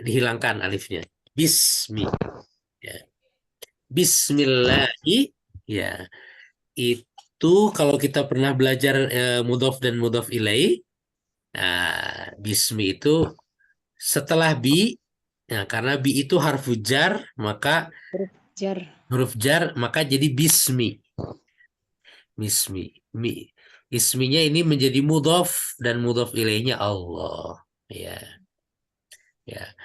dihilangkan alifnya. Bismi. Ya. Bismillahi ya. Itu kalau kita pernah belajar mudhof dan mudhof ilaih. Nah, bismi itu setelah bi, nah, karena bi itu harfu jar, maka Jar. huruf jar, maka jadi bismi. Bismi. Isminya ini menjadi mudhof dan mudhof ilaihnya Allah. Ya. Ya.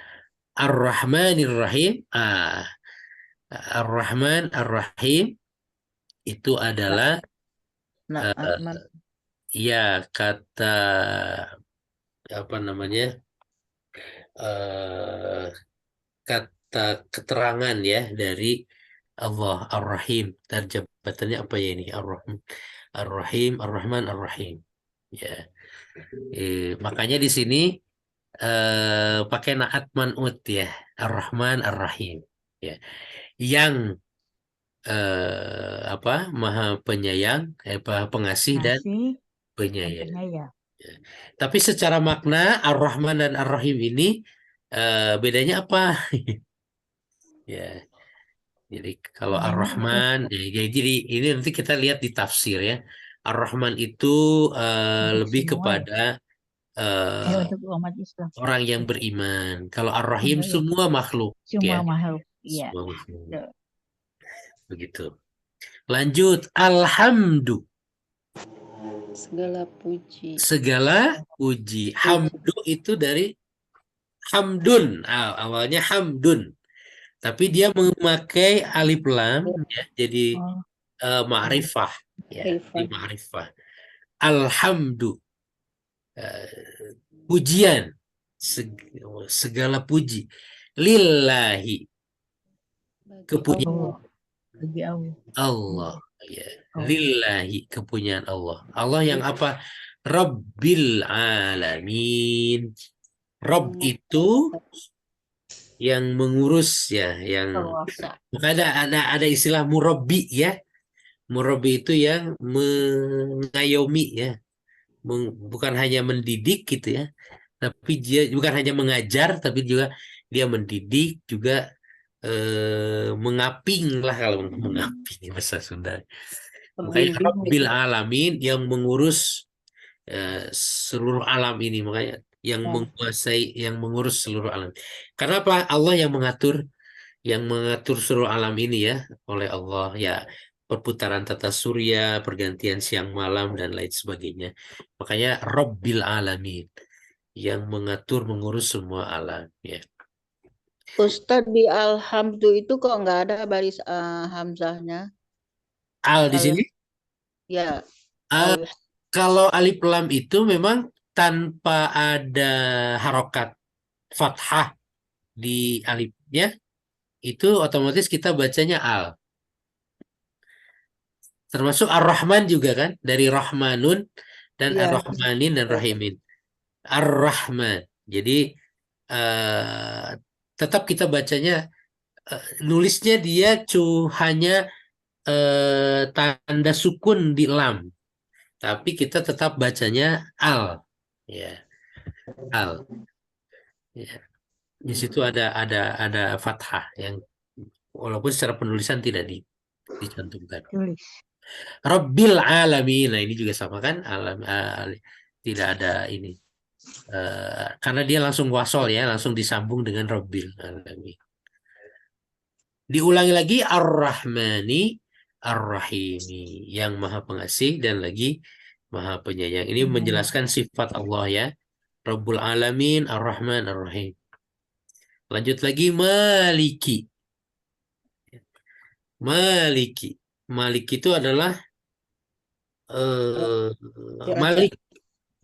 Ar-Rahmanir Rahim. Ar-Rahman Ar-Rahim itu adalah ya kata apa namanya? Kata keterangan ya dari Allah Ar-Rahim. Terjemahannya apa ya ini? Ar-Rahim, Ar-Rahim, Ar-Rahman, Ar-Rahim. Ya. Makanya di sini pakai naat man'ut ya. Ar-Rahman, Ar-Rahim. Ya. Yang Maha Penyayang, Pengasih dan Penyayang. Ya. Tapi secara makna Ar-Rahman dan Ar-Rahim ini bedanya apa? Ya. Jadi kalau Ar-Rahman, jadi ini nanti kita lihat di tafsir ya. Ar-Rahman itu lebih kepada untuk umat Islam. orang yang beriman. Kalau Ar-Rahim semua makhluk. Semua ya. makhluk. Iya. Semua makhluk. Begitu. Lanjut. Alhamdu. Segala puji. Segala puji. Hamdu itu dari hamdun. Awalnya hamdun. Tapi dia memakai alif lam ya, jadi ma'rifah ya, di ma'rifah. Alhamdu. Pujian, segala puji lillahi, kepujian Bagi Allah. Allah. Ya. Allah. Lillahi, kepunyaan Allah. Allah yang apa? Rabbil alamin. Rob itu yang mengurus ya, yang Penguasa. ada istilah murabbi ya. Murabbi itu yang mengayomi ya. Bukan hanya mendidik gitu ya. Tapi dia bukan hanya mengajar, tapi juga dia mendidik, juga mengaping lah kalau mengaping bahasa Sunda. Makanya Pembimbing Rabbil gitu. Alamin yang mengurus seluruh alam ini, makanya yang Ya. menguasai, yang mengurus seluruh alam. Karena apa? Allah yang mengatur seluruh alam ini ya, oleh Allah ya, perputaran tata surya, pergantian siang malam dan lain sebagainya. Makanya Rabbil Alamin yang mengatur, mengurus semua alam ya. Ustadz di alhamdu itu kok nggak ada baris hamzahnya? Al di Kalau sini ya al- al kalau alif lam itu memang tanpa ada harokat fathah di alifnya, itu otomatis kita bacanya al. Termasuk Ar-Rahman juga kan, dari Rahmanun dan ya Ar-Rahmanin dan Rahimin. Ar-Rahman. Jadi tetap kita bacanya, nulisnya dia hanya tanda sukun di lam, tapi kita tetap bacanya al, ya, al. Ya. Di situ ada fathah yang walaupun secara penulisan tidak dicantumkan. Tulis. Rabbil alamin. Nah, ini juga sama kan? Tidak ada ini. Karena dia langsung wasol ya, langsung disambung dengan Rabbil alamin. Diulangi lagi Ar-Rahmani Ar-Rahimi, yang Maha Pengasih dan lagi Maha Penyayang. Ini menjelaskan sifat Allah ya. Rabbul Alamin Ar-Rahman Ar-Rahim. Lanjut lagi Maliki. Maliki. Malik itu adalah Malik.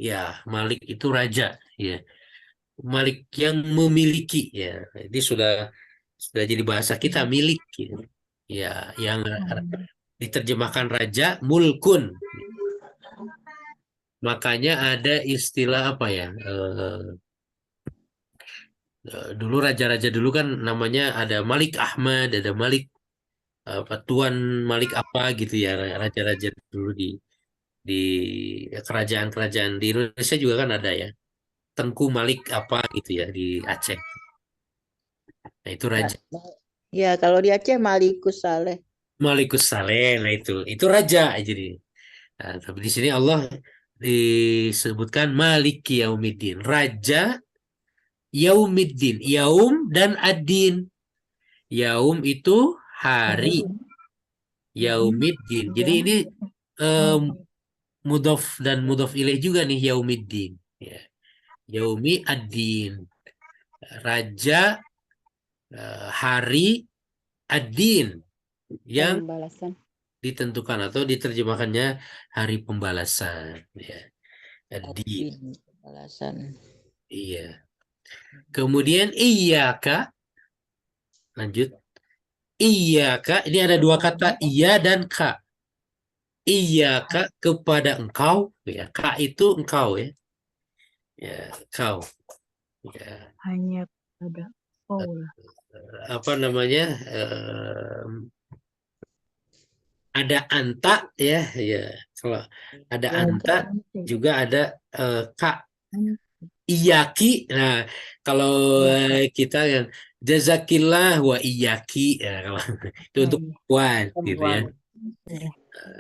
Ya, Malik itu raja ya. Malik yang memiliki ya. Ini sudah jadi bahasa kita, milik ya. Ya, yang diterjemahkan raja, mulkun. Makanya ada istilah apa ya? Dulu raja-raja dulu kan namanya ada Malik Ahmad, ada Malik Tuan Malik apa gitu ya, raja-raja dulu di kerajaan-kerajaan di Indonesia juga kan ada ya. Tengku Malik apa gitu ya di Aceh. Nah, itu raja. ya kalau di Aceh Malikus Saleh. Malikus Saleh, nah itu raja jadi. Nah, tapi di sini Allah disebutkan Maliki Yaumiddin, raja Yaumiddin, Yaum dan Ad-Din. Yaum itu hari, Yaumiddin. Jadi ini mudhof dan mudhof ilaih juga nih, Yaumiddin. Ya. Yaumi Ad-Din, raja hari Ad-Din yang Pembalasan. ditentukan atau diterjemahkannya hari pembalasan ya. Ad-Din. Pembalasan. Iya. Kemudian iyyaka, lanjut. Iyyaka, ini ada dua kata, iya dan ka. Iyyaka, kepada engkau ya. Ka itu engkau ya. Ya, kau. Ya. Hanya pada Allah. Apa namanya? Ada anta ya, ya. Kalau ada anta juga ada ka. Iyaki. Nah, kalau kita yang jazakillah wa iyaki ya, kalau itu untuk perempuan gitu ya.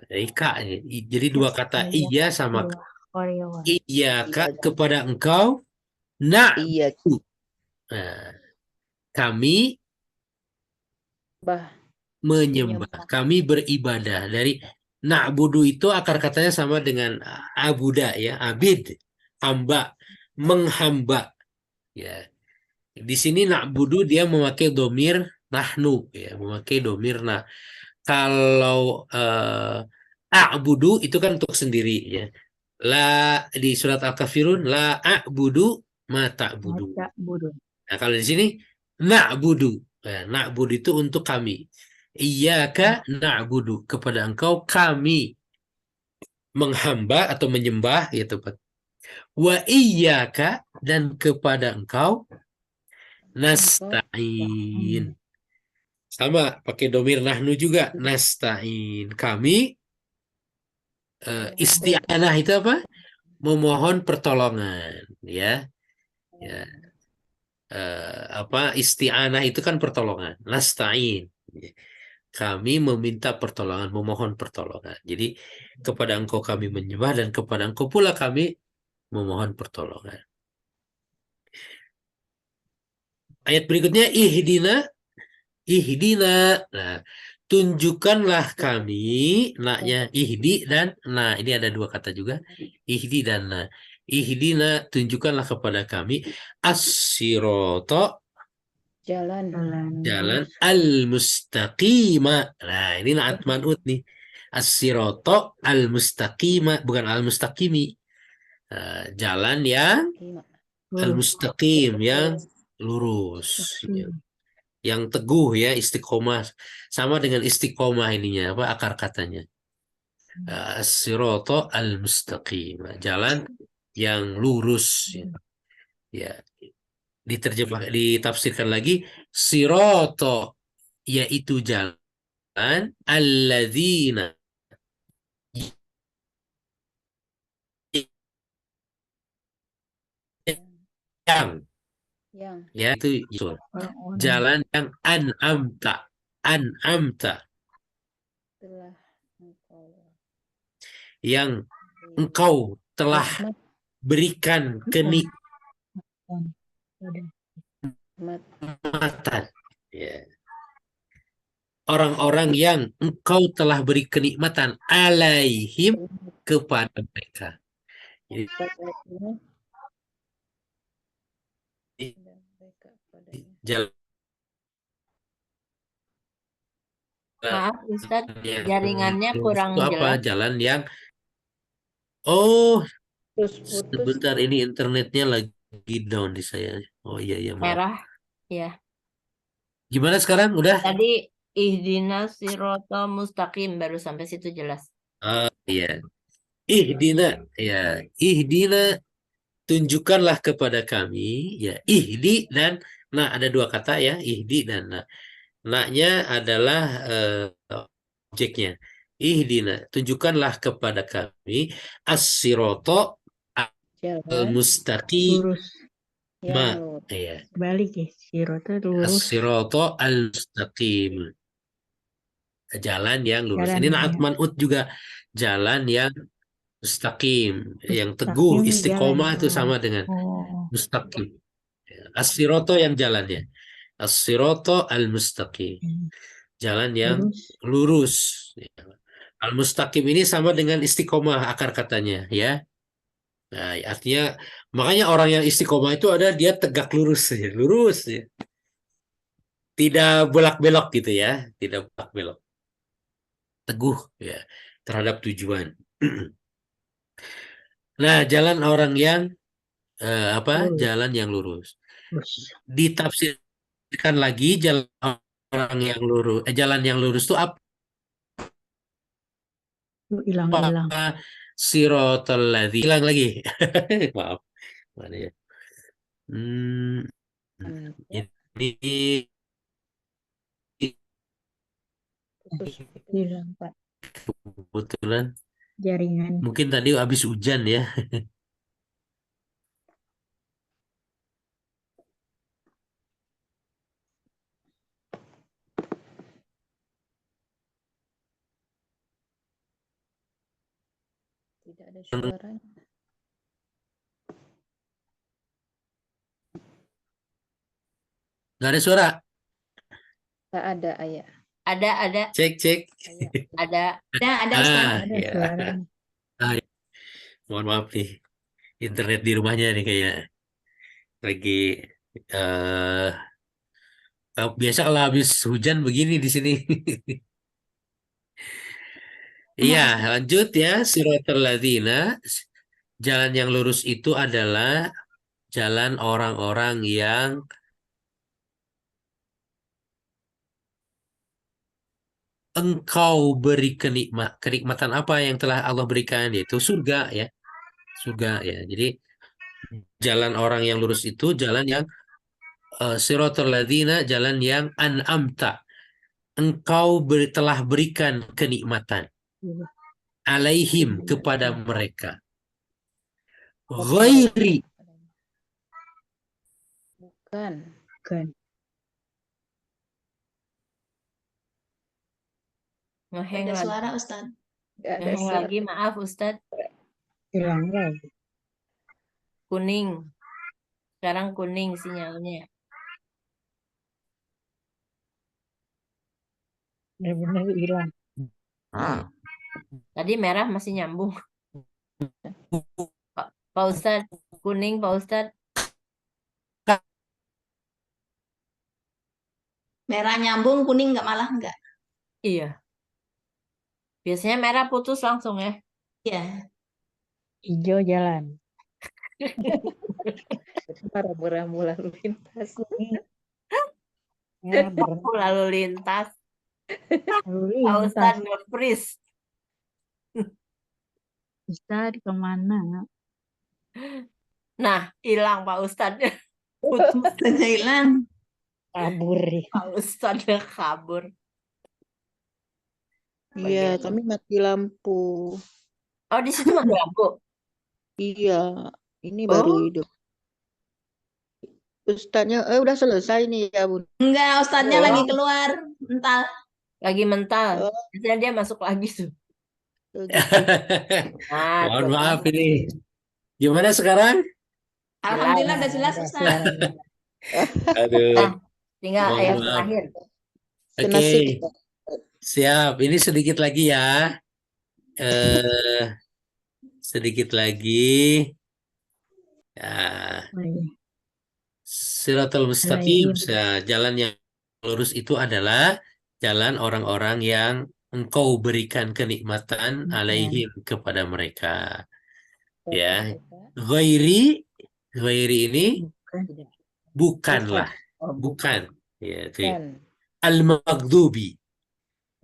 Jadi ka, jadi dua kata iya sama ka. Iya kak, kepada engkau Iya. Nah, kami Bah. menyembah, kami beribadah. Dari na'budu itu akar katanya sama dengan abuda ya, abid, hamba, menghamba ya. Di sini na'budu dia memakai domir nahnu ya, memakai domir nah. Kalau a'budu itu kan untuk sendiri ya. La di surat Al-Kafirun la a'budu ma ta'budu. Nah, kalau di sini na'budu. Nah, na'budu itu untuk kami. Iyyaka na'budu, kepada engkau kami menghamba atau menyembah, ya tepat. Wa iyyaka, dan kepada engkau nasta'in. Sama, pakai domir nahnu juga. Nasta'in. Kami isti'anah itu apa? Memohon pertolongan, ya. Ya. Apa isti'anah itu kan pertolongan. Nasta'in. Kami meminta pertolongan, memohon pertolongan. Jadi kepada engkau kami menyembah dan kepada engkau pula kami memohon pertolongan. Ayat berikutnya ihdina. Nah, tunjukkanlah kami, naknya ihdi dan nah, ini ada dua kata juga, ihdi dan nah. Ihdina, tunjukkanlah kepada kami as-sirata, Jalan. jalan al-mustaqima. Nah, ini naat man'ut nih. As-sirata al-mustaqima, bukan al-mustaqimi. Jalan yang al-mustaqim, yang lurus. Yang teguh, ya, istiqomah. Sama dengan istiqomah ininya, apa akar katanya. As-sirata al-mustaqim, jalan yang lurus. Ya. Ditafsirkan lagi, sirata, yaitu jalan alladzina, yang, ya, itu jalan yang an'amta, yang engkau telah berikan kenikmatan, ya. Orang-orang yang engkau telah beri kenikmatan alaihim, kepada mereka. Jadi, jalan Maaf Ustadz, yang jaringannya kurang itu apa? jelas. Jalan yang Terus putus. sebentar, ini internetnya lagi down di saya. Oh iya maaf. Merah. Ya. Gimana sekarang? Udah? Tadi ihdinas sirata mustaqim baru sampai situ jelas. Iya. Ihdina, ya. Ihdina, tunjukkanlah kepada kami, ya. Ihdi dan nah, ada dua kata, ya, ihdi dan nah. Nah-nya adalah objeknya. Ihdina, tunjukkanlah kepada kami as-sirata al-mustaqim. Lurus. Ya. Balik ya, sirota lurus. As-sirata al-mustaqim. Jalan yang lurus. Jalan Ini yang naat man'ut juga. Jalan yang mustaqim, yang teguh, Mustaqim, istiqomah jalan. itu sama dengan mustaqim. As-sirata yang jalannya. As-sirata al-mustaqim. Jalan yang lurus. Al-mustaqim ini sama dengan istiqomah akar katanya, ya. Nah, artinya makanya orang yang istiqomah itu ada dia tegak lurus, ya. Lurus, ya. Tidak bolak-belok gitu, ya. Tidak bolak-belok. Teguh, ya, terhadap tujuan. Nah, jalan orang yang jalan yang lurus. Ditafsirkan lagi jalan orang yang lurus, jalan yang lurus itu apa? Hilang. Siratal ladzi. Hilang lagi. Maaf. Mana ya? Ini Hilang, Pak. kebetulan Jaringan. mungkin tadi habis hujan, ya. Tidak ada suaranya. Nggak ada suara. Tak ada, Ayah. Ada. Cek. Ada Ustaz. Ya. Ya. Mohon maaf nih. Internet di rumahnya nih kayak lagi biasa kalau habis hujan begini di sini. Iya, lanjut, ya. Siratal ladzina, jalan yang lurus itu adalah jalan orang-orang yang engkau beri kenikmatan apa yang telah Allah berikan, yaitu surga ya. Surga ya. Jadi jalan orang yang lurus itu jalan yang siratal ladzina, jalan yang an'amta. Engkau telah berikan kenikmatan alaihim kepada mereka. Ghairi, Bukan. Bukan. Ngeheng Ada lagi. suara Ustaz. Nggak ada Ngeheng suara. lagi, maaf Ustadz. Hilang lagi. Kuning. Sekarang kuning sinyalnya. Benar-benar hilang. Tadi merah masih nyambung. Pak Ustadz, kuning Pak Ustadz. Merah nyambung, kuning nggak malah nggak. Iya. Biasanya merah putus langsung ya. Iya. Hijau jalan. Rambu-rambu lalu lintas. Kuning. Merah berhenti. Lalu lintas. Lalu Pak lintas. Ustadz nge-freeze. Ustadz kemana? Nah, hilang Pak Ustadz. Putus. Ustaznya hilang. Kabur ya. Pak Ustadz kabur. Iya, Bagian. kami mati lampu. Oh, di situ mati lampu. Iya, ini baru Oh. hidup. Ustaznya, udah selesai nih ya, Bun. Enggak, Ustaznya Oh. lagi keluar. Entar. Lagi mental. Oh, Biasanya dia masuk lagi tuh. gitu. Nah, Mohon tuh. maaf ini. Gimana sekarang? Alhamdulillah udah jelas Ada Ustaz. suaranya. Aduh, Nah, tinggal mohon ayat maaf. terakhir. Kena Oke, sip. siap. Ini sedikit lagi ya. Sedikit lagi. Ya, Siratal mustaqim. Jalan yang lurus itu adalah jalan orang-orang yang engkau berikan kenikmatan alaihim kepada mereka. Ya. Ghairi ini bukanlah, bukan. Ya, itu. Bukan. Al-maghdubi.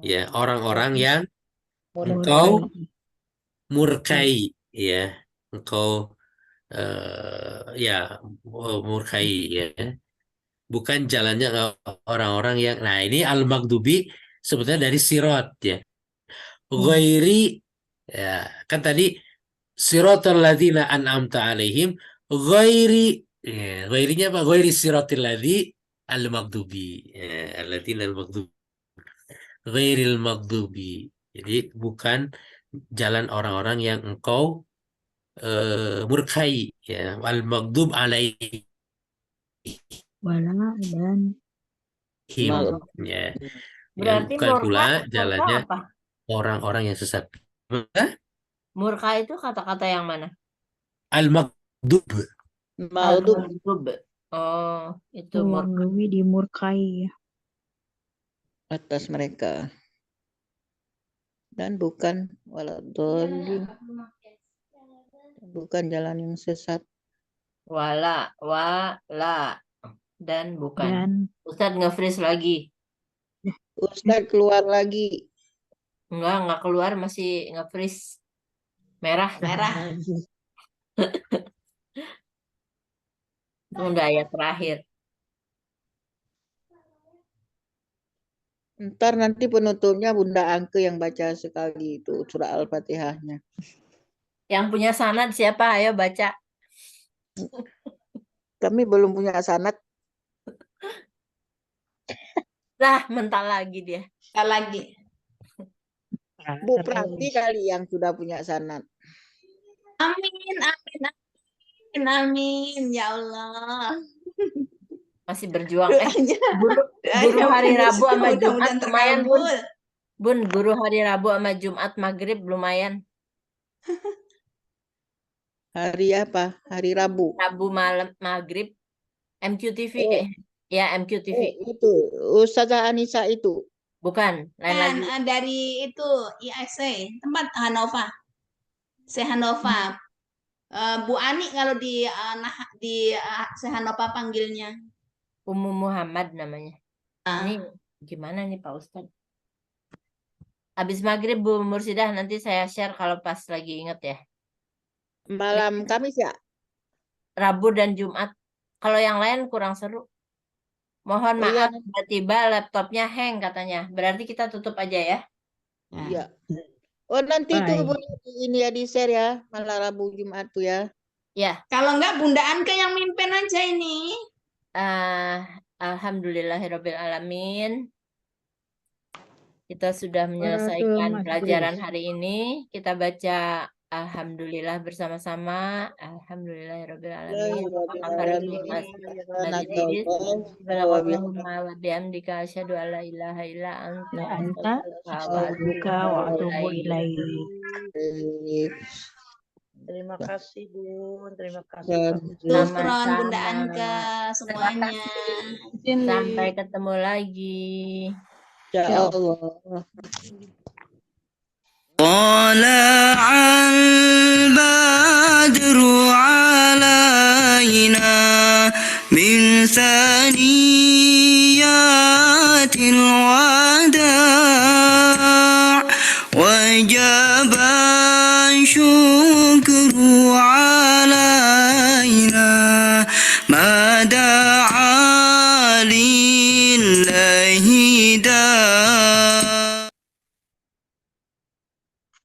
Ya, orang-orang yang engkau murkai, ya. Engkau ya murkai, ya. Bukan jalannya orang-orang yang, nah ini al-maghdubi sebetulnya dari sirot, ya. Ghairi, ya kan tadi siratal ladzina an'amta alaihim, ghairi, ya, ghairinya apa? Ghairi siratil ladzi al-maghdubi, ya, alladzina al-maghdubi, ghairil maghdubi. Jadi bukan jalan orang-orang yang engkau murkai, ya, al-maghdub alaihim, Wala dan ya. Berarti Bukan pula murka jalannya apa? orang-orang yang sesat. Murka itu kata-kata yang mana? Al-maghdub. Maudub Al-maghdub. Oh, itu murka. Maghdubi dimurkai ya. atas mereka. Dan bukan waladhdallin. Bukan jalan yang sesat. Wala, dan bukan. Dan Ustadz nge-freeze lagi. Ustaz keluar lagi. Enggak keluar, masih nge-freeze. Merah. Merah. Itu udah ayat terakhir. Ntar nanti penutupnya Bunda Angke yang baca sekali itu surah Al-Fatihahnya. Yang punya sanad siapa? Ayo baca. Kami belum punya sanad. Lah, mental lagi dia. Sekali lagi. Bu Prati kali yang sudah punya sanad. Amin, amin, amin, amin. Ya Allah. Masih berjuang. Doanya Guru hari putus, Rabu sama Jumat mudah-mudahan lumayan, Bun. terkabul. Bun, guru hari Rabu sama Jumat maghrib lumayan. Hari apa? Hari Rabu. Rabu malam maghrib. MQTV. Oh. Ya, MQTV. Itu Ustazah Anissa itu. Bukan, lain Dan lagi. dari itu IAC, tempat Hanova. Hanova. Bu Ani kalau di Hanova panggilnya. Ummu Muhammad namanya. Ah. Ini gimana nih Pak Ustadz? Habis maghrib Bu Mursidah, nanti saya share kalau pas lagi inget ya. Malam Kamis ya? Rabu dan Jumat. Kalau yang lain kurang seru. Mohon Oh iya, maaf, tiba-tiba laptopnya hang katanya. Berarti kita tutup aja ya. iya. Oh nanti itu Baik. boleh ini ya di-share ya, malam Rabu Jumat tuh ya. Ya, Kalau enggak Bunda Anke yang mimpin aja ini. alhamdulillahirobbilalamin. Kita sudah Salatul menyelesaikan maghrib. pelajaran hari ini. Kita baca Alhamdulillah bersama-sama. Alhamdulillahirobbilalamin. Subhanakallahumma wa bihamdika asyhadu an la ilaha illa anta Ya anta astaghfiruka wa wa atubu atubu ilaik. ilaik. Terima kasih Bun, terima kasih Ya. Pak Bun. Syukron Bunda Sama-sama. Anke semuanya. Sampai ketemu lagi. Ya Allah. طلع البدر علينا من ثنيات الوداع وجب الشكر علينا ما دعا لله داع